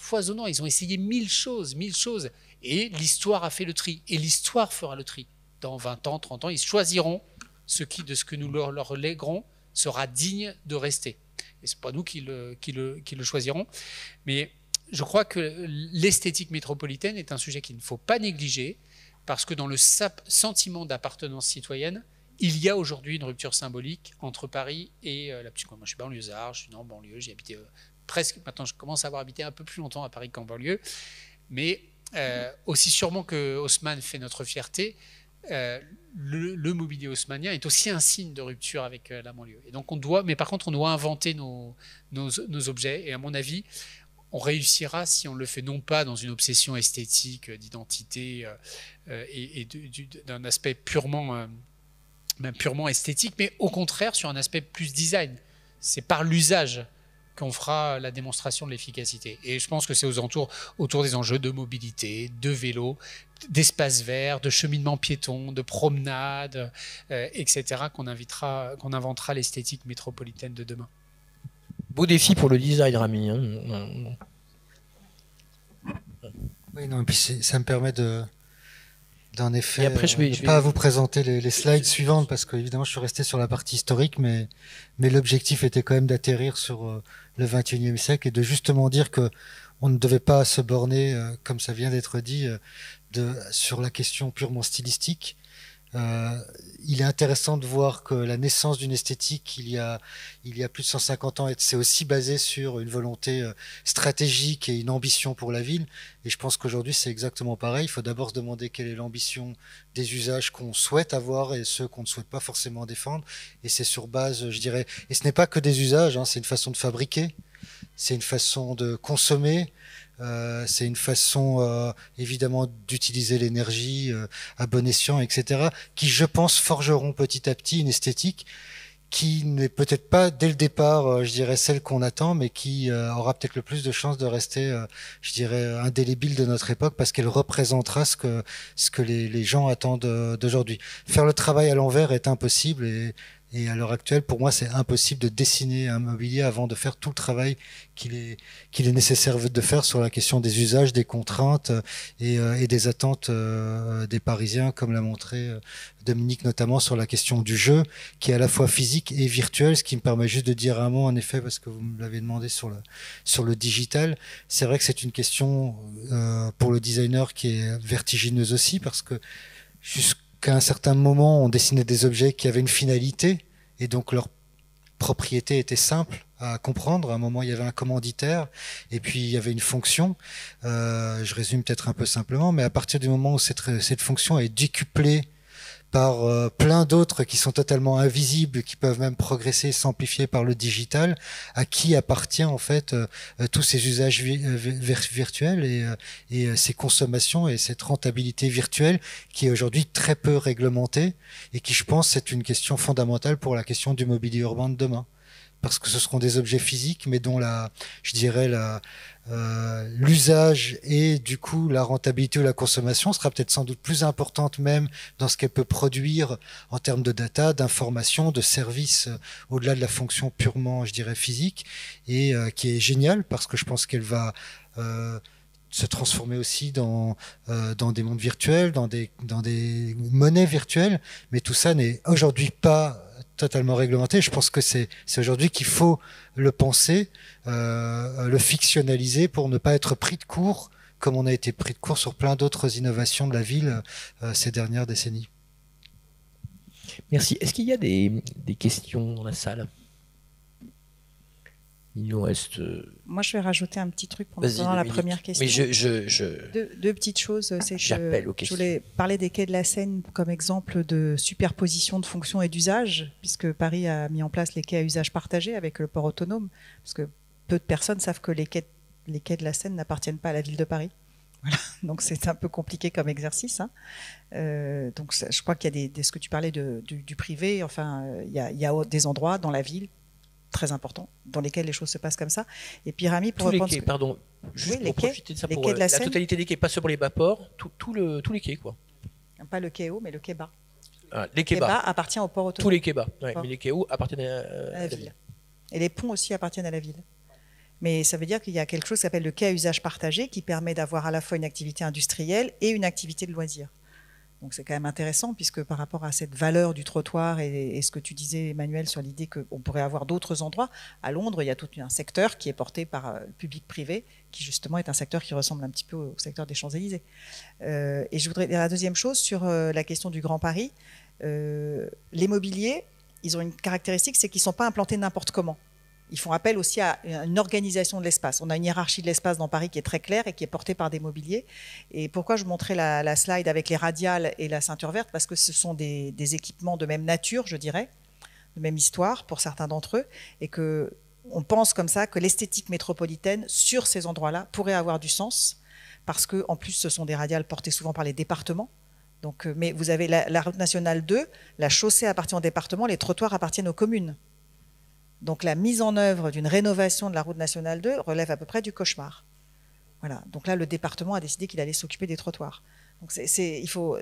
Ils ont essayé 1000 choses. Et l'histoire a fait le tri. Et l'histoire fera le tri. Dans 20 ans, 30 ans, ils choisiront ce qui, de ce que nous leur léguerons, sera digne de rester. Et ce n'est pas nous qui le choisirons. Mais je crois que l'esthétique métropolitaine est un sujet qu'il ne faut pas négliger, parce que dans le sentiment d'appartenance citoyenne, il y a aujourd'hui une rupture symbolique entre Paris et la... Moi, je suis banlieusard, je suis né en banlieue, j'ai habité presque... Maintenant, je commence à avoir habité un peu plus longtemps à Paris qu'en banlieue. Mais aussi sûrement que Haussmann fait notre fierté, le mobilier haussmannien est aussi un signe de rupture avec la banlieue. Et donc mais par contre, on doit inventer nos objets. Et à mon avis, on réussira si on le fait non pas dans une obsession esthétique, d'identité et d'un aspect purement esthétique, mais au contraire sur un aspect plus design. C'est par l'usage qu'on fera la démonstration de l'efficacité. Et je pense que c'est autour des enjeux de mobilité, de vélo, d'espaces verts, de cheminement piéton, de promenade, etc., qu'on inventera l'esthétique métropolitaine de demain.
Beau défi pour le design, Rami.
Oui, non, et puis ça me permet d'en effet,
après, je vais
pas vous présenter les slides suivantes parce que évidemment je suis resté sur la partie historique, mais l'objectif était quand même d'atterrir sur le 21e siècle et de justement dire que on ne devait pas se borner, comme ça vient d'être dit, sur la question purement stylistique. Il est intéressant de voir que la naissance d'une esthétique il y a plus de 150 ans c'est aussi basé sur une volonté stratégique et une ambition pour la ville, et je pense qu'aujourd'hui c'est exactement pareil. Il faut d'abord se demander quelle est l'ambition des usages qu'on souhaite avoir et ceux qu'on ne souhaite pas forcément défendre, et c'est sur base, je dirais, et ce n'est pas que des usages, c'est une façon de fabriquer, c'est une façon de consommer, c'est une façon évidemment d'utiliser l'énergie à bon escient, etc., qui, je pense, forgeront petit à petit une esthétique qui n'est peut-être pas dès le départ, je dirais, celle qu'on attend, mais qui aura peut-être le plus de chances de rester, je dirais, indélébile de notre époque, parce qu'elle représentera ce que les gens attendent d'aujourd'hui. Faire le travail à l'envers est impossible, et à l'heure actuelle, pour moi, c'est impossible de dessiner un mobilier avant de faire tout le travail qu'il est nécessaire de faire sur la question des usages, des contraintes et des attentes des Parisiens, comme l'a montré Dominique, notamment sur la question du jeu, qui est à la fois physique et virtuel, ce qui me permet juste de dire un mot, en effet, parce que vous me l'avez demandé sur le digital. C'est vrai que c'est une question pour le designer qui est vertigineuse aussi, parce que qu'à un certain moment, on dessinait des objets qui avaient une finalité, et donc leur propriété était simple à comprendre. À un moment, il y avait un commanditaire, et puis il y avait une fonction. Je résume peut-être un peu simplement, mais à partir du moment où cette fonction est décuplée par plein d'autres qui sont totalement invisibles, qui peuvent même progresser, s'amplifier par le digital, à qui appartient en fait tous ces usages virtuels et ces consommations et cette rentabilité virtuelle qui est aujourd'hui très peu réglementée et qui, je pense, c'est une question fondamentale pour la question du mobilier urbain de demain. Parce que ce seront des objets physiques, mais dont l'usage et du coup la rentabilité ou la consommation sera peut-être sans doute plus importante même dans ce qu'elle peut produire en termes de data, d'information, de services au-delà de la fonction purement, je dirais, physique, et qui est géniale parce que je pense qu'elle va se transformer aussi dans des mondes virtuels, dans des monnaies virtuelles, mais tout ça n'est aujourd'hui pas totalement réglementé. Je pense que c'est aujourd'hui qu'il faut le penser, le fictionnaliser pour ne pas être pris de court, comme on a été pris de court sur plein d'autres innovations de la ville ces dernières décennies.
Merci. Est-ce qu'il y a des questions dans la salle? Il nous reste...
Moi, je vais rajouter un petit truc pendant la première question.
Mais
Deux petites choses. C'est que
je
voulais parler des quais de la Seine comme exemple de superposition de fonctions et d'usages, puisque Paris a mis en place les quais à usage partagé avec le port autonome, parce que peu de personnes savent que les quais de la Seine n'appartiennent pas à la ville de Paris. Voilà. Donc c'est un peu compliqué comme exercice. Hein. Donc je crois qu'il y a ce que tu parlais du privé. Enfin, il y a des endroits dans la ville très importants dans lesquels les choses se passent comme ça. Et puis Rami, pour
tous les quais, pardon, juste
oui,
pour profiter de ça, pour
quais de
la
Seine,
totalité des quais, pas seulement les bas-ports, tous les quais, quoi.
Pas le quai haut, mais le quai bas.
Les quais bas
appartient au port autonome.
Tous les quais bas, ouais, mais les quais hauts appartiennent à la ville.
Et les ponts aussi appartiennent à la ville. Mais ça veut dire qu'il y a quelque chose qui s'appelle le quai à usage partagé qui permet d'avoir à la fois une activité industrielle et une activité de loisir. Donc c'est quand même intéressant puisque par rapport à cette valeur du trottoir et ce que tu disais Emmanuel sur l'idée qu'on pourrait avoir d'autres endroits, à Londres il y a tout un secteur qui est porté par le public-privé qui justement est un secteur qui ressemble un petit peu au secteur des Champs-Élysées. Et je voudrais dire la deuxième chose sur la question du Grand Paris. Les mobiliers, ils ont une caractéristique, c'est qu'ils ne sont pas implantés n'importe comment. Ils font appel aussi à une organisation de l'espace. On a une hiérarchie de l'espace dans Paris qui est très claire et qui est portée par des mobiliers. Et pourquoi je montrais la slide avec les radiales et la ceinture verte? Parce que ce sont des équipements de même nature, je dirais, de même histoire pour certains d'entre eux, et qu'on pense comme ça que l'esthétique métropolitaine sur ces endroits-là pourrait avoir du sens, parce qu'en plus ce sont des radiales portées souvent par les départements. Donc, mais vous avez la route nationale 2, la chaussée appartient au département, les trottoirs appartiennent aux communes. Donc la mise en œuvre d'une rénovation de la route nationale 2 relève à peu près du cauchemar. Voilà. Donc là, le département a décidé qu'il allait s'occuper des trottoirs. Donc il faut...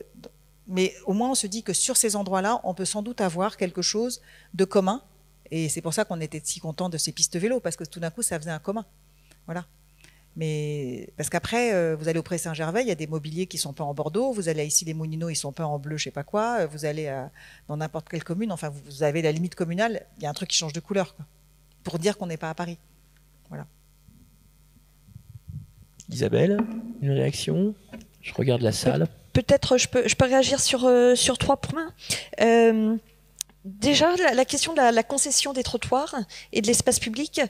Mais au moins, on se dit que sur ces endroits-là, on peut sans doute avoir quelque chose de commun. Et c'est pour ça qu'on était si contents de ces pistes vélo, parce que tout d'un coup, ça faisait un commun. Voilà. Mais parce qu'après, vous allez au Pré-Saint-Gervais, il y a des mobiliers qui sont peints en bordeaux. Vous allez ici les Moulineaux, ils sont peints en bleu, je sais pas quoi. Vous allez dans n'importe quelle commune, enfin vous avez la limite communale, il y a un truc qui change de couleur, quoi, pour dire qu'on n'est pas à Paris. Voilà.
Isabelle, une réaction? Je regarde la salle.
Peut-être je peux réagir sur 3 points. Déjà, la question de la concession des trottoirs et de l'espace public.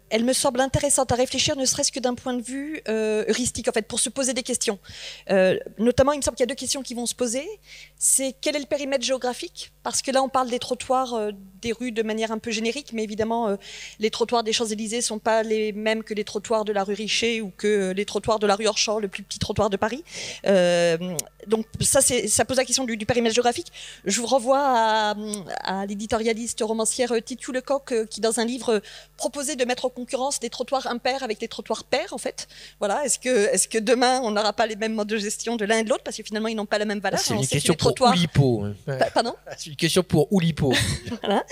Elle me semble intéressante à réfléchir, ne serait-ce que d'un point de vue heuristique, en fait, pour se poser des questions. Notamment, il me semble qu'il y a 2 questions qui vont se poser. C'est quel est le périmètre géographique? Parce que là, on parle des trottoirs des rues de manière un peu générique, mais évidemment, les trottoirs des Champs-Élysées ne sont pas les mêmes que les trottoirs de la rue Richer ou que les trottoirs de la rue Orchamps, le plus petit trottoir de Paris. Donc ça pose la question du périmètre géographique. Je vous renvoie à l'éditorialiste romancière Titu Lecoq qui, dans un livre, proposait de mettre en concurrence des trottoirs impairs avec des trottoirs pairs, en fait. Voilà. Est-ce que demain, on n'aura pas les mêmes modes de gestion de l'un et de l'autre, parce que finalement, ils n'ont pas la même valeur.
C'est une question pour Oulipo.
Pardon ?
C'est une question pour Oulipo.
Voilà.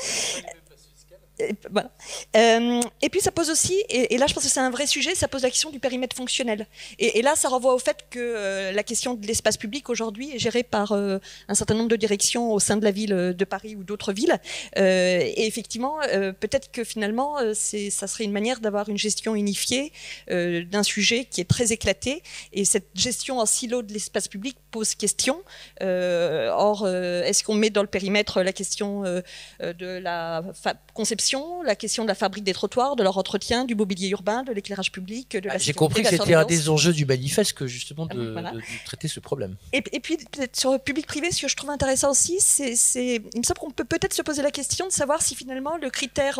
Voilà. Et puis ça pose aussi, et là je pense que c'est un vrai sujet, ça pose la question du périmètre fonctionnel. Et là ça renvoie au fait que la question de l'espace public aujourd'hui est gérée par un certain nombre de directions au sein de la ville de Paris ou d'autres villes. Et effectivement, peut-être que finalement ça serait une manière d'avoir une gestion unifiée d'un sujet qui est très éclaté. Et cette gestion en silo de l'espace public pose question. Or, est-ce qu'on met dans le périmètre la question de la conception, la question de la fabrique des trottoirs, de leur entretien, du mobilier urbain, de l'éclairage publib, de la
J'ai compris que c'était un des enjeux du manifeste que justement de traiter ce problème.
Et puis peut-être sur le public-privé, ce que je trouve intéressant aussi, il me semble qu'on peut peut-être se poser la question de savoir si finalement le critère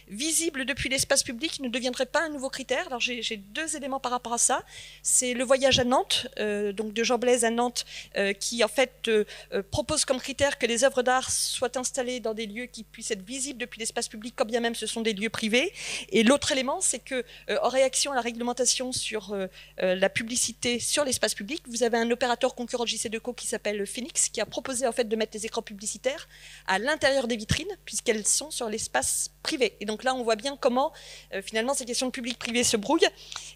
visible depuis l'espace public ne deviendrait pas un nouveau critère. Alors j'ai 2 éléments par rapport à ça. C'est le voyage à Nantes, donc de Jean Blaise à Nantes, qui en fait propose comme critère que les œuvres d'art soient installées dans des lieux qui puissent être visibles depuis l'espace public, quand bien même ce sont des lieux privés. Et l'autre élément, c'est que en réaction à la réglementation sur la publicité sur l'espace public, vous avez un opérateur concurrent de JC Deco qui s'appelle Phoenix, qui a proposé en fait de mettre des écrans publicitaires à l'intérieur des vitrines, puisqu'elles sont sur l'espace privé. Et donc Donc là, on voit bien comment finalement ces questions de public-privé se brouillent.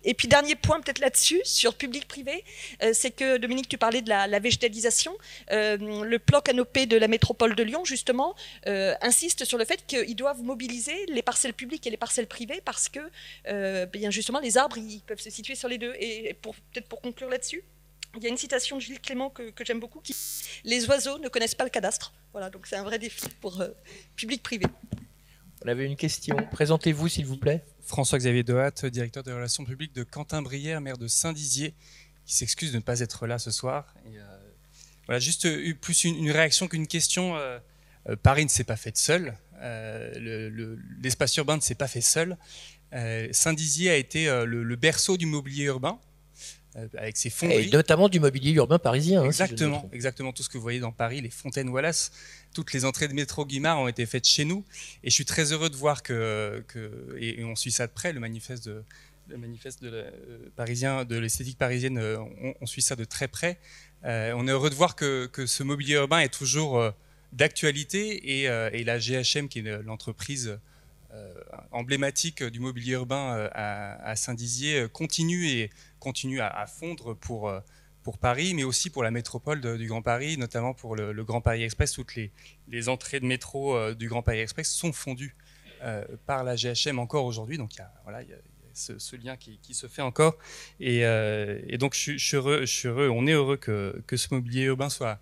Et puis dernier point peut-être là-dessus, sur public-privé, c'est que Dominique, tu parlais de la végétalisation. Le plan canopé de la métropole de Lyon, justement, insiste sur le fait qu'ils doivent mobiliser les parcelles publiques et les parcelles privées parce que bien justement les arbres ils peuvent se situer sur les deux. Et peut-être pour conclure là-dessus, il y a une citation de Gilles Clément que j'aime beaucoup qui dit « Les oiseaux ne connaissent pas le cadastre ». Voilà, donc c'est un vrai défi pour public-privé.
On avait une question. Présentez-vous, s'il vous plaît.
François-Xavier Dehatte, directeur des relations publiques de Quentin-Brière, maire de Saint-Dizier, qui s'excuse de ne pas être là ce soir. Et, voilà, juste plus une réaction qu'une question. Paris ne s'est pas fait seul. L'espace urbain ne s'est pas fait seul. Saint-Dizier a été le berceau du mobilier urbain. Avec ses fonderies.
Et notamment du mobilier urbain parisien.
Exactement,
si
exactement tout ce que vous voyez dans Paris, les fontaines Wallace, toutes les entrées de métro Guimard ont été faites chez nous. Et je suis très heureux de voir et on suit ça de près, le manifeste parisien, de l'esthétique parisienne, on suit ça de très près. On est heureux de voir que ce mobilier urbain est toujours d'actualité et la GHM, qui est l'entreprise emblématique du mobilier urbain à Saint-Dizier, continue à fondre pour Paris, mais aussi pour la métropole du Grand Paris, notamment pour le Grand Paris Express. Toutes les entrées de métro du Grand Paris Express sont fondues par la GHM encore aujourd'hui. Donc il y a ce lien qui se fait encore. Et donc je suis heureux, on est heureux que ce mobilier urbain soit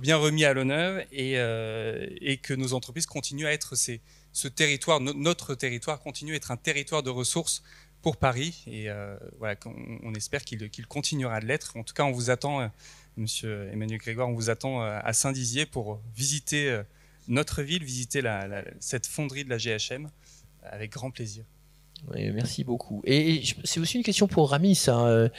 bien remis à l'honneur et que nos entreprises continuent à être ce territoire, notre territoire continue à être un territoire de ressources pour Paris. Et voilà, on espère qu'il continuera de l'être. En tout cas, on vous attend, Monsieur Emmanuel Grégoire, on vous attend à Saint-Dizier pour visiter notre ville, visiter cette fonderie de la GHM avec grand plaisir.
Oui, merci beaucoup. Et c'est aussi une question pour Ramis. Hein.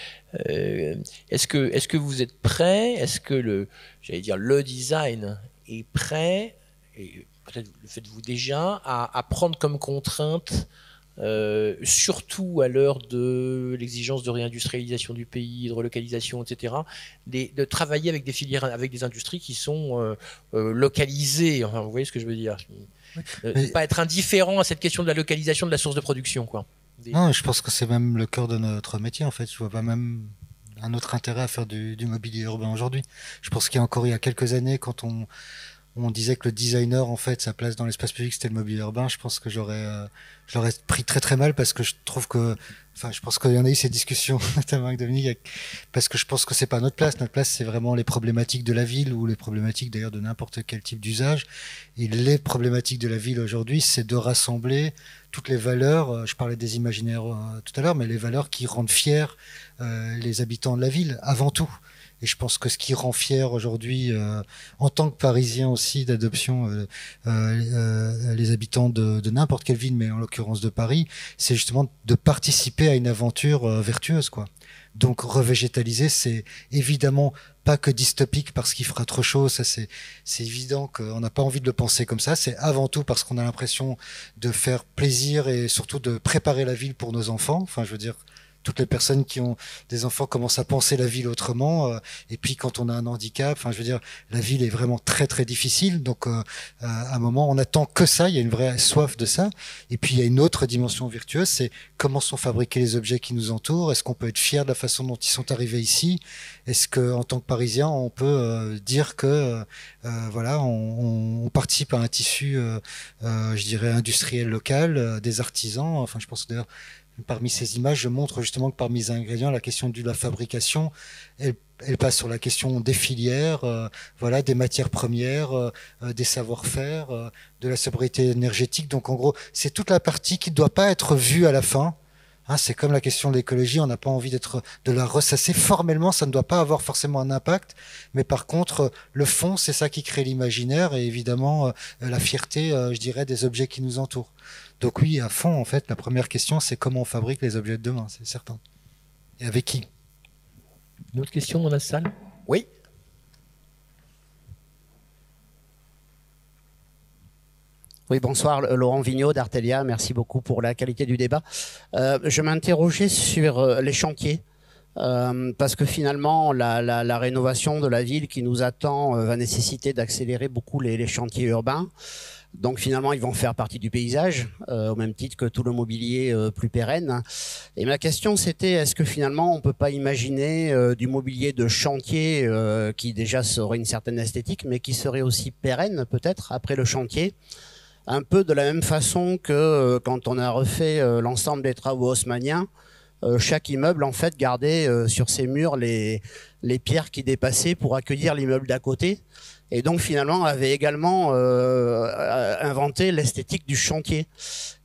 Est-ce que vous êtes prêt? Est-ce que le design est prêt? Et peut-être le faites-vous déjà à prendre comme contrainte, surtout à l'heure de l'exigence de réindustrialisation du pays, de relocalisation, etc., de travailler avec des filières, avec des industries qui sont localisées. Enfin, vous voyez ce que je veux dire? Ne pas être indifférent à cette question de la localisation de la source de production, quoi.
Non, je pense que c'est même le cœur de notre métier, en fait. Je vois pas même un autre intérêt à faire du mobilier urbain aujourd'hui. Je pense qu'il y a quelques années, quand on disait que le designer, en fait, sa place dans l'espace public, c'était le mobilier urbain, je pense que je l'aurais pris très très mal, parce que je trouve que, enfin, je pense qu'il y en a eu ces discussions, notamment avec Dominique, parce que je pense que c'est pas notre place. Notre place, c'est vraiment les problématiques de la ville, ou les problématiques d'ailleurs de n'importe quel type d'usage. Et les problématiques de la ville aujourd'hui, c'est de rassembler toutes les valeurs. Je parlais des imaginaires tout à l'heure, mais les valeurs qui rendent fiers les habitants de la ville, avant tout. Et je pense que ce qui rend fier aujourd'hui, en tant que Parisien aussi, d'adoption, les habitants de n'importe quelle ville, mais en l'occurrence de Paris, c'est justement de participer à une aventure vertueuse, quoi. Donc revégétaliser, c'est évidemment pas que dystopique parce qu'il fera trop chaud, ça c'est évident qu'on n'a pas envie de le penser comme ça. C'est avant tout parce qu'on a l'impression de faire plaisir et surtout de préparer la ville pour nos enfants. Enfin, je veux dire, toutes les personnes qui ont des enfants commencent à penser la ville autrement. Et puis quand on a un handicap, enfin je veux dire, la ville est vraiment très très difficile. Donc à un moment, on n'attend que ça. Il y a une vraie soif de ça. Et puis il y a une autre dimension virtueuse, c'est comment sont fabriqués les objets qui nous entourent. Est-ce qu'on peut être fier de la façon dont ils sont arrivés ici? Est-ce que en tant que Parisien, on peut dire que voilà, on participe à un tissu, je dirais industriel local, des artisans. Enfin, je pense d'ailleurs, parmi ces images, je montre justement que parmi les ingrédients, la question de la fabrication, elle passe sur la question des filières, voilà, des matières premières, des savoir-faire, de la sobriété énergétique. Donc en gros, c'est toute la partie qui ne doit pas être vue à la fin. Hein, c'est comme la question de l'écologie, on n'a pas envie de la ressasser. Formellement, ça ne doit pas avoir forcément un impact, mais par contre, le fond, c'est ça qui crée l'imaginaire et évidemment la fierté, je dirais, des objets qui nous entourent. Donc oui, à fond, en fait, la première question, c'est comment on fabrique les objets de demain, c'est certain. Et avec qui?
Une autre question dans la salle? Oui.
Oui, bonsoir, Laurent Vigneault d'Artelia. Merci beaucoup pour la qualité du débat. Je m'interrogeais sur les chantiers, parce que finalement, la rénovation de la ville qui nous attend va nécessiter d'accélérer beaucoup les chantiers urbains. Donc finalement, ils vont faire partie du paysage, au même titre que tout le mobilier plus pérenne. Et ma question, c'était, est-ce que finalement, on ne peut pas imaginer du mobilier de chantier qui déjà aurait une certaine esthétique, mais qui serait aussi pérenne peut-être après le chantier, un peu de la même façon que quand on a refait l'ensemble des travaux haussmanniens, chaque immeuble en fait gardait sur ses murs les pierres qui dépassaient pour accueillir l'immeuble d'à côté. Et donc finalement avait également inventé l'esthétique du chantier.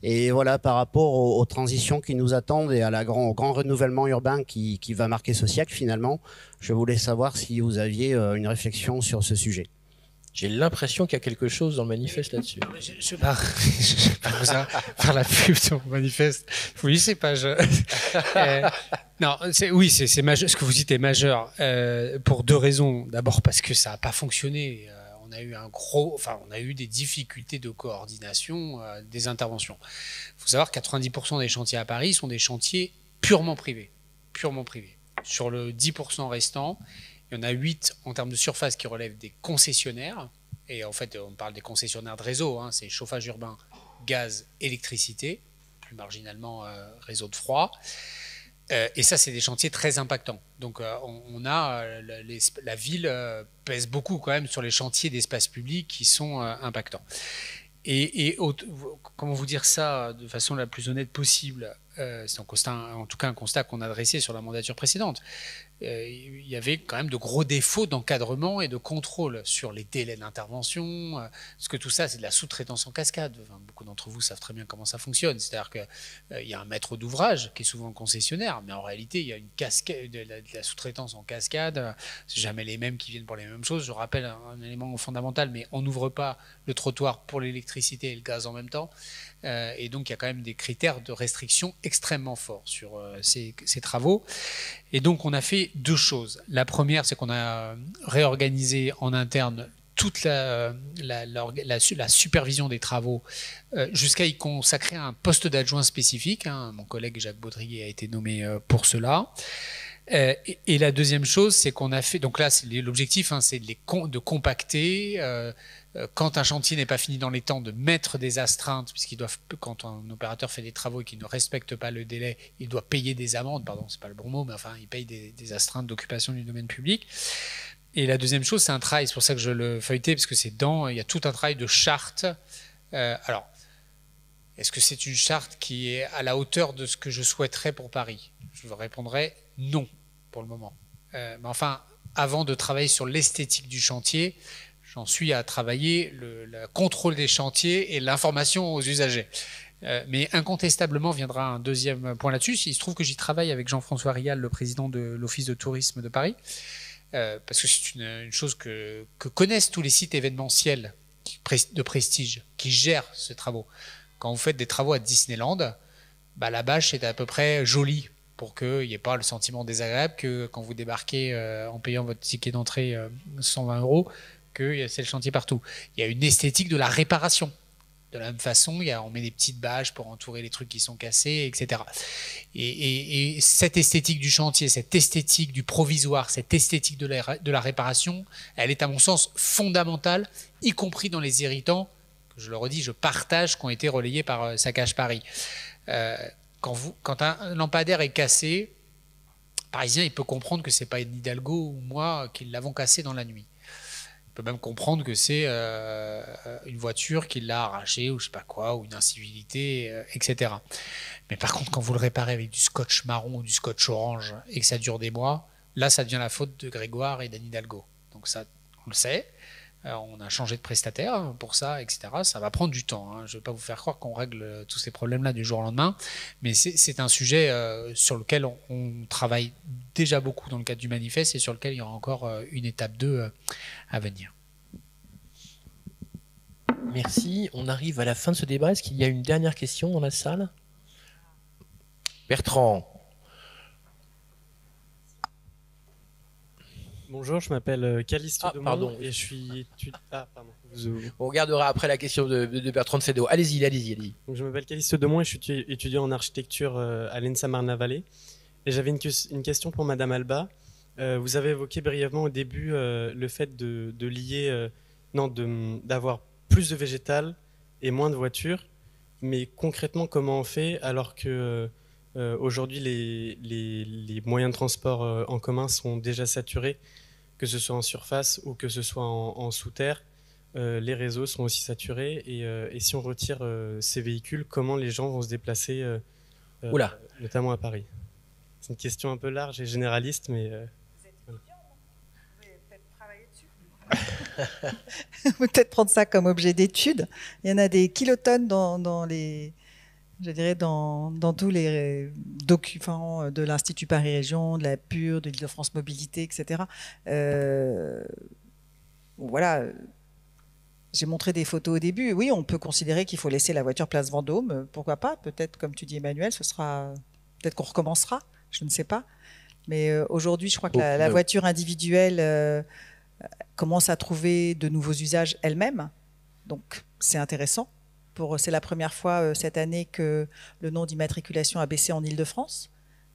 Et voilà, par rapport aux transitions qui nous attendent et au grand renouvellement urbain qui va marquer ce siècle finalement, je voulais savoir si vous aviez une réflexion sur ce sujet.
J'ai l'impression qu'il y a quelque chose dans le manifeste là-dessus.
Je vais pas faire la pub de mon manifeste. Vous lisez ces pages. Non, oui, c'est majeur. Ce que vous dites est majeur pour deux raisons. D'abord parce que ça n'a pas fonctionné. On a eu des difficultés de coordination des interventions. Il faut savoir que 90% des chantiers à Paris sont des chantiers purement privés. Purement privés. Sur le 10% restant, il y en a 8 en termes de surface qui relèvent des concessionnaires. Et en fait, on parle des concessionnaires de réseau. Hein, c'est chauffage urbain, gaz, électricité, plus marginalement réseau de froid. Et ça, c'est des chantiers très impactants. Donc, la ville pèse beaucoup quand même sur les chantiers d'espace public qui sont impactants. Comment vous dire ça de façon la plus honnête possible, c'est en tout cas un constat qu'on a dressé sur la mandature précédente. Il y avait quand même de gros défauts d'encadrement et de contrôle sur les délais d'intervention, parce que tout ça, c'est de la sous-traitance en cascade. Enfin, beaucoup d'entre vous savent très bien comment ça fonctionne. C'est-à-dire qu'il y a un maître d'ouvrage qui est souvent un concessionnaire, mais en réalité, il y a une cascade, de la sous-traitance en cascade. C'est jamais les mêmes qui viennent pour les mêmes choses. Je rappelle un élément fondamental, mais on n'ouvre pas le trottoir pour l'électricité et le gaz en même temps. Et donc, il y a quand même des critères de restriction extrêmement forts sur ces travaux. Et donc, on a fait deux choses. La première, c'est qu'on a réorganisé en interne toute la supervision des travaux jusqu'à y consacrer un poste d'adjoint spécifique. Hein. Mon collègue Jacques Baudrier a été nommé pour cela. Et la deuxième chose, c'est qu'on a fait... Donc là, l'objectif, hein, c'est de compacter... quand un chantier n'est pas fini dans les temps, de mettre des astreintes, puisqu'ils doivent, quand un opérateur fait des travaux et qu'il ne respecte pas le délai, il doit payer des amendes, pardon, c'est pas le bon mot, mais enfin, il paye des astreintes d'occupation du domaine public. Et la deuxième chose, c'est un travail, c'est pour ça que je le feuilletais, parce que il y a tout un travail de charte. Alors, est-ce que c'est une charte qui est à la hauteur de ce que je souhaiterais pour Paris? Je vous répondrai non, pour le moment. Mais enfin, avant de travailler sur l'esthétique du chantier, j'en suis à travailler le contrôle des chantiers et l'information aux usagers. Mais incontestablement viendra un deuxième point là-dessus. Il se trouve que j'y travaille avec Jean-François Rial, le président de l'Office de tourisme de Paris, parce que c'est une chose que connaissent tous les sites événementiels de prestige qui gèrent ces travaux. Quand vous faites des travaux à Disneyland, la bâche est à peu près jolie pour qu'il n'y ait pas le sentiment désagréable que quand vous débarquez en payant votre ticket d'entrée 120 €, que c'est le chantier partout. Il y a une esthétique de la réparation. De la même façon, on met des petites bâches pour entourer les trucs qui sont cassés, etc. Et cette esthétique du chantier, cette esthétique du provisoire, cette esthétique de la réparation, elle est à mon sens fondamentale, y compris dans les irritants, que je le redis, je partage, qui ont été relayés par Saccage Paris. Quand un lampadaire est cassé, Parisien, il peut comprendre que ce n'est pas Hidalgo ou moi qui l'avons cassé dans la nuit. On peut même comprendre que c'est une voiture qui l'a arraché ou je sais pas quoi, ou une incivilité, etc. Mais par contre, quand vous le réparez avec du scotch marron ou du scotch orange et que ça dure des mois, là, ça devient la faute de Grégoire et d'Anne Hidalgo. Donc ça, on le sait. On a changé de prestataire pour ça, etc. Ça va prendre du temps. Hein. Je ne vais pas vous faire croire qu'on règle tous ces problèmes-là du jour au lendemain. Mais c'est un sujet sur lequel on travaille déjà beaucoup dans le cadre du manifeste et sur lequel il y aura encore une étape 2 à venir.
Merci. On arrive à la fin de ce débat. Est-ce qu'il y a une dernière question dans la salle? Bertrand.
Bonjour, je m'appelle Calisto Demont
pardon.
Et je suis
On regardera après la question de Bertrand de Fédot. Allez-y.
Donc, je m'appelle Calisto Demont et je suis étudiant en architecture à l'ENSA Marne-la-Vallée. Et j'avais une question pour Madame Alba. Vous avez évoqué brièvement au début le fait de lier, d'avoir plus de végétal et moins de voitures. Mais concrètement, comment on fait alors que aujourd'hui les moyens de transport en commun sont déjà saturés, que ce soit en surface ou que ce soit en sous-terre. Les réseaux sont aussi saturés et si on retire ces véhicules, comment les gens vont se déplacer, notamment à Paris? C'est une question un peu large et généraliste, mais...
Vous êtes étudiant, vous pouvez peut-être travailler dessus. Vous pouvez peut-être prendre ça comme objet d'étude. Il y en a des kilotonnes dans les... Je dirais dans tous les documents de l'Institut Paris Région, de la PUR, de l'Île-de-France Mobilité, etc. Voilà, j'ai montré des photos au début. Oui, on peut considérer qu'il faut laisser la voiture place Vendôme. Pourquoi pas? Peut-être, comme tu dis, Emmanuel, peut-être qu'on recommencera. Je ne sais pas. Mais aujourd'hui, je crois que la voiture individuelle commence à trouver de nouveaux usages elle-même. Donc, c'est intéressant. C'est la première fois cette année que le nombre d'immatriculations a baissé en Île-de-France.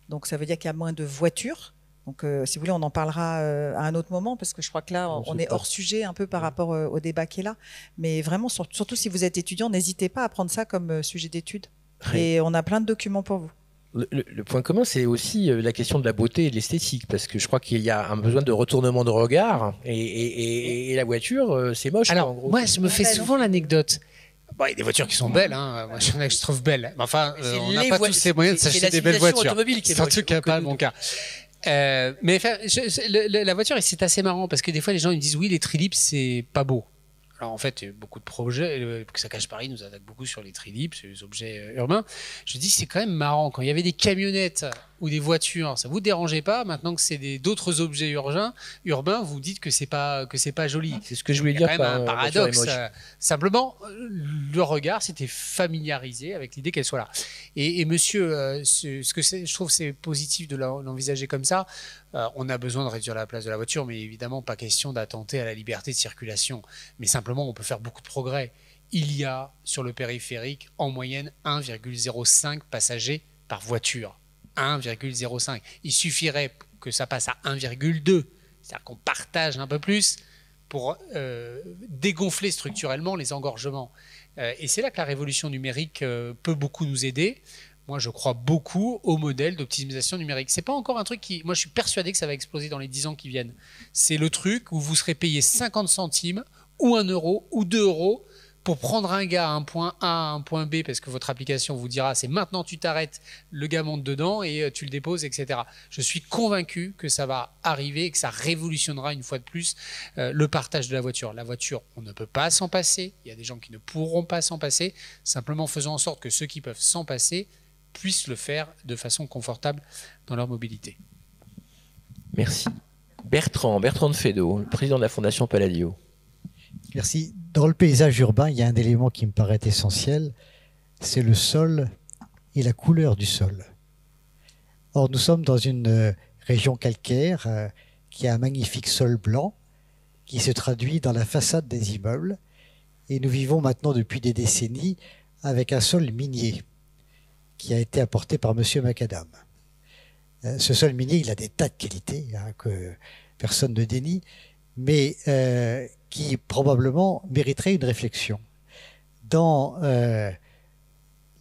Donc, ça veut dire qu'il y a moins de voitures. Donc, si vous voulez, on en parlera à un autre moment, parce que je crois que là, on est hors sujet un peu par rapport au débat qui est là. Mais vraiment, surtout si vous êtes étudiant, n'hésitez pas à prendre ça comme sujet d'étude. Et on a plein de documents pour vous.
Le point commun, c'est aussi la question de la beauté et de l'esthétique, parce que je crois qu'il y a un besoin de retournement de regard, et la voiture, c'est moche.
Alors,
en gros.
moi, je me fais souvent l'anecdote. Bon, il y a des voitures qui sont belles, hein. Moi, je trouve belles. Enfin, on n'a pas tous ces moyens de s'acheter des belles voitures. C'est en tout cas pas mon cas. Mais la voiture, c'est assez marrant parce que des fois, les gens ils me disent oui, les Trilip, c'est pas beau. Alors en fait, beaucoup de projets, que ça cache Paris nous attaque beaucoup sur les Trilip, sur les objets urbains. Je dis c'est quand même marrant quand il y avait des camionnettes ou des voitures, ça vous dérangeait pas? Maintenant que c'est d'autres objets urbains, vous dites que c'est pas joli.
C'est ce que je voulais dire.
Il y a quand même un paradoxe. Simplement, le regard s'était familiarisé avec l'idée qu'elle soit là. Et monsieur, je trouve c'est positif de l'envisager comme ça. On a besoin de réduire la place de la voiture, mais évidemment pas question d'attenter à la liberté de circulation. Mais simplement, on peut faire beaucoup de progrès. Il y a sur le périphérique en moyenne 1,05 passagers par voiture. 1,05. Il suffirait que ça passe à 1,2. C'est-à-dire qu'on partage un peu plus pour dégonfler structurellement les engorgements. Et c'est là que la révolution numérique peut beaucoup nous aider. Moi, je crois beaucoup au modèle d'optimisation numérique. C'est pas encore un truc qui... Moi, je suis persuadé que ça va exploser dans les 10 ans qui viennent. C'est le truc où vous serez payé 50 centimes ou 1 euro ou 2 euros pour prendre un gars à un point A à un point B parce que votre application vous dira c'est maintenant tu t'arrêtes, le gars monte dedans et tu le déposes, etc. Je suis convaincu que ça va arriver et que ça révolutionnera une fois de plus le partage de la voiture. La voiture, on ne peut pas s'en passer. Il y a des gens qui ne pourront pas s'en passer. Simplement faisons en sorte que ceux qui peuvent s'en passer puissent le faire de façon confortable dans leur mobilité.
Merci. Bertrand de Fédot, le président de la Fondation Palladio.
Merci. Dans le paysage urbain, il y a un élément qui me paraît essentiel, c'est le sol et la couleur du sol. Or, nous sommes dans une région calcaire qui a un magnifique sol blanc qui se traduit dans la façade des immeubles. Et nous vivons maintenant depuis des décennies avec un sol minier qui a été apporté par M. Macadam. Ce sol minier, il a des tas de qualités que personne ne dénie, mais qui probablement mériterait une réflexion. Dans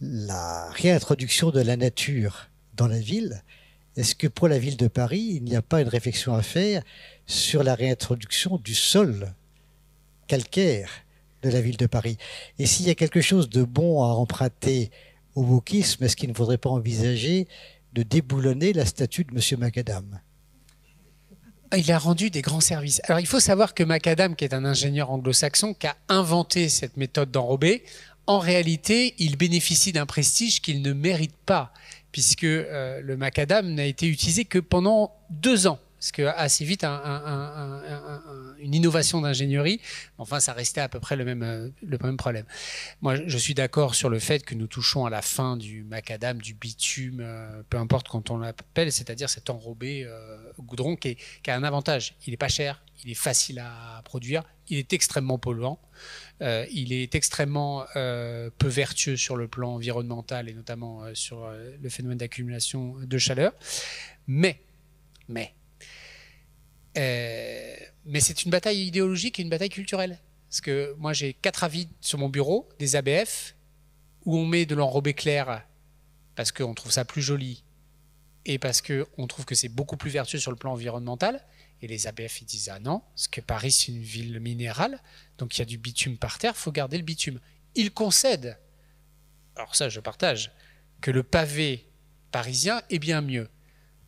la réintroduction de la nature dans la ville, est-ce que pour la ville de Paris, il n'y a pas une réflexion à faire sur la réintroduction du sol calcaire de la ville de Paris? Et s'il y a quelque chose de bon à emprunter au wokisme, est-ce qu'il ne faudrait pas envisager de déboulonner la statue de M. Macadam?
Il a rendu des grands services. Alors, il faut savoir que Macadam, qui est un ingénieur anglo-saxon, qui a inventé cette méthode d'enrober, en réalité, il bénéficie d'un prestige qu'il ne mérite pas, puisque le Macadam n'a été utilisé que pendant 2 ans. Parce que assez vite, une innovation d'ingénierie, enfin, ça restait à peu près le même problème. Moi, je suis d'accord sur le fait que nous touchons à la fin du macadam, du bitume, peu importe quand on l'appelle, c'est-à-dire cet enrobé goudron qui a un avantage. Il n'est pas cher, il est facile à produire, il est extrêmement polluant, il est extrêmement peu vertueux sur le plan environnemental et notamment sur le phénomène d'accumulation de chaleur. Mais c'est une bataille idéologique et une bataille culturelle. Parce que moi, j'ai 4 avis sur mon bureau, des ABF, où on met de l'enrobé clair parce qu'on trouve ça plus joli et parce qu'on trouve que c'est beaucoup plus vertueux sur le plan environnemental. Et les ABF, ils disent ah non, parce que Paris, c'est une ville minérale, donc il y a du bitume par terre, il faut garder le bitume. Ils concèdent, alors ça je partage, que le pavé parisien est bien mieux.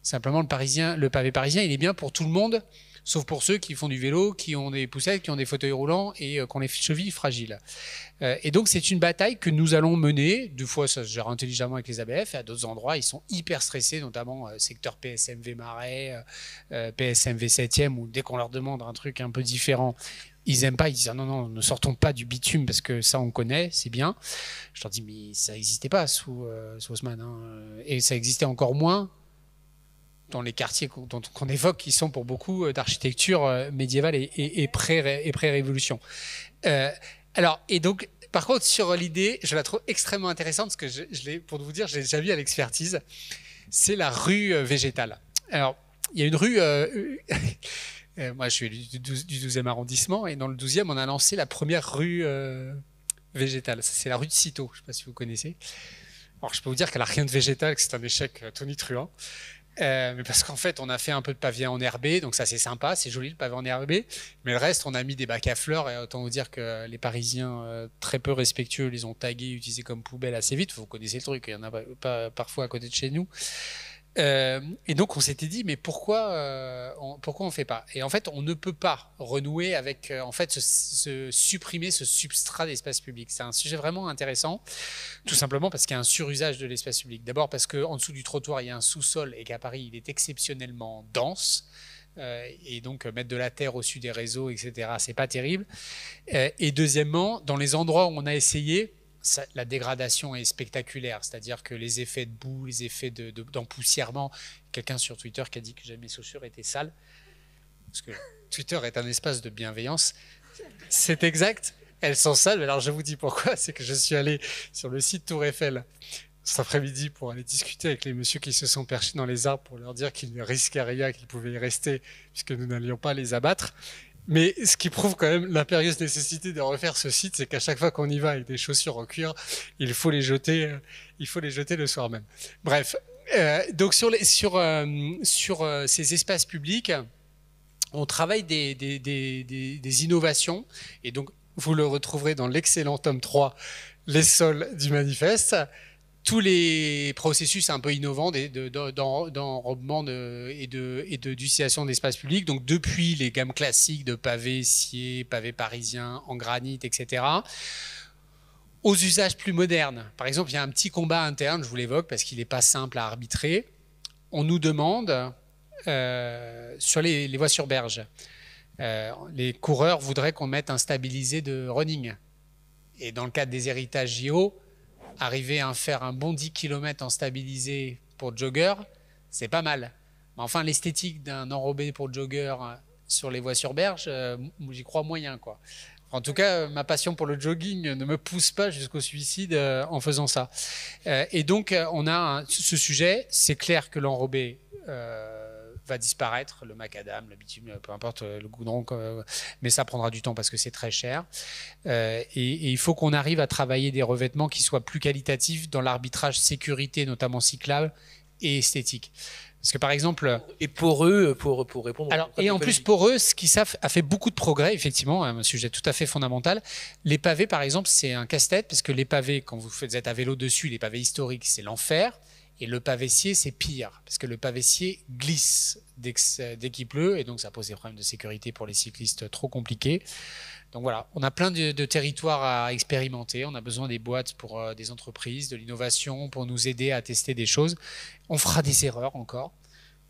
Simplement, le pavé parisien, il est bien pour tout le monde, sauf pour ceux qui font du vélo, qui ont des poussettes, qui ont des fauteuils roulants et qui ont les chevilles fragiles. Et donc, c'est une bataille que nous allons mener. Deux fois, ça se gère intelligemment avec les ABF. Et à d'autres endroits, ils sont hyper stressés, notamment secteur PSMV Marais, PSMV 7e, où dès qu'on leur demande un truc un peu différent, ils n'aiment pas. Ils disent ah non, ne sortons pas du bitume parce que ça, on connaît, c'est bien. Je leur dis mais ça n'existait pas sous Haussmann. Hein. Et ça existait encore moins dans les quartiers qu'on évoque, qui sont pour beaucoup d'architecture médiévale et pré-révolution. Alors, et donc, par contre, sur l'idée, je la trouve extrêmement intéressante, parce que pour vous dire, je l'ai déjà vu à l'expertise, c'est la rue végétale. Alors, il y a une rue, moi je suis du 12e arrondissement, et dans le 12e, on a lancé la première rue végétale. C'est la rue de Cîteaux, je ne sais pas si vous connaissez. Alors, je peux vous dire qu'elle n'a rien de végétal, que c'est un échec tonitruant. Mais parce qu'en fait, on a fait un peu de pavé enherbé, donc ça c'est sympa, c'est joli le pavé enherbé. Mais le reste, on a mis des bacs à fleurs, et autant vous dire que les Parisiens très peu respectueux les ont tagués, utilisés comme poubelle assez vite. Vous connaissez le truc, il y en a pas parfois à côté de chez nous. Et donc on s'était dit mais pourquoi on fait pas? Et en fait on ne peut pas renouer avec en fait supprimer ce substrat d'espace public. C'est un sujet vraiment intéressant, tout simplement parce qu'il y a un surusage de l'espace public. D'abord parce qu'en dessous du trottoir il y a un sous-sol et qu'à Paris il est exceptionnellement dense. Et donc mettre de la terre au-dessus des réseaux, etc., c'est pas terrible. Et deuxièmement, dans les endroits où on a essayé, la dégradation est spectaculaire, c'est-à-dire que les effets de boue, les effets d'empoussièrement, quelqu'un sur Twitter qui a dit que jamais mes chaussures étaient sales, parce que Twitter est un espace de bienveillance, c'est exact, elles sont sales, alors je vous dis pourquoi, c'est que je suis allé sur le site Tour Eiffel cet après-midi pour aller discuter avec les messieurs qui se sont perchés dans les arbres pour leur dire qu'ils ne risquaient rien, qu'ils pouvaient y rester, puisque nous n'allions pas les abattre. Mais ce qui prouve quand même l'impérieuse nécessité de refaire ce site, c'est qu'à chaque fois qu'on y va avec des chaussures en cuir, il faut les jeter le soir même. Bref, donc sur ces espaces publics, on travaille des innovations, et donc vous le retrouverez dans l'excellent tome 3, Les sols du manifeste. Tous les processus un peu innovants d'enrobement et d'utilisation d'espace public, donc depuis les gammes classiques de pavés sciés, pavés parisiens en granit, etc., aux usages plus modernes. Par exemple, il y a un petit combat interne, je vous l'évoque parce qu'il n'est pas simple à arbitrer. On nous demande, sur les voies sur berge, les coureurs voudraient qu'on mette un stabilisé de running. Et dans le cadre des héritages JO, arriver à faire un bon 10 km en stabilisé pour jogger, c'est pas mal. Mais enfin, l'esthétique d'un enrobé pour jogger sur les voies sur berge, j'y crois moyen, quoi. En tout cas, ma passion pour le jogging ne me pousse pas jusqu'au suicide en faisant ça. Et donc, on a ce sujet. C'est clair que l'enrobé va disparaître, le macadam, le bitume, peu importe le goudron, mais ça prendra du temps parce que c'est très cher. Et il faut qu'on arrive à travailler des revêtements qui soient plus qualitatifs dans l'arbitrage sécurité, notamment cyclable et esthétique. Parce que par exemple...
Et pour eux, pour répondre...
Alors, et en plus pour eux, ce qui a fait beaucoup de progrès, effectivement, un sujet tout à fait fondamental. Les pavés, par exemple, c'est un casse-tête, parce que les pavés, quand vous êtes à vélo dessus, les pavés historiques, c'est l'enfer. Et le pavessier, c'est pire, parce que le pavessier glisse dès qu'il pleut, et donc ça pose des problèmes de sécurité pour les cyclistes trop compliqués. Donc voilà, on a plein de territoires à expérimenter, on a besoin des boîtes pour des entreprises, de l'innovation, pour nous aider à tester des choses. On fera des erreurs encore,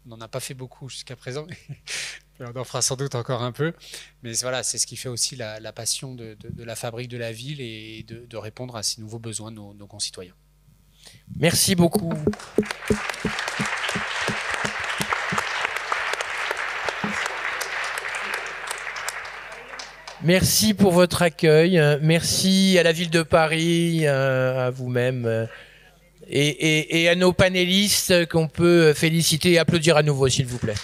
on n'en a pas fait beaucoup jusqu'à présent, mais on en fera sans doute encore un peu. Mais voilà, c'est ce qui fait aussi la passion de la fabrique de la ville et de répondre à ces nouveaux besoins de nos concitoyens.
Merci beaucoup. Merci pour votre accueil. Merci à la ville de Paris, à vous-même et à nos panélistes qu'on peut féliciter et applaudir à nouveau, s'il vous plaît.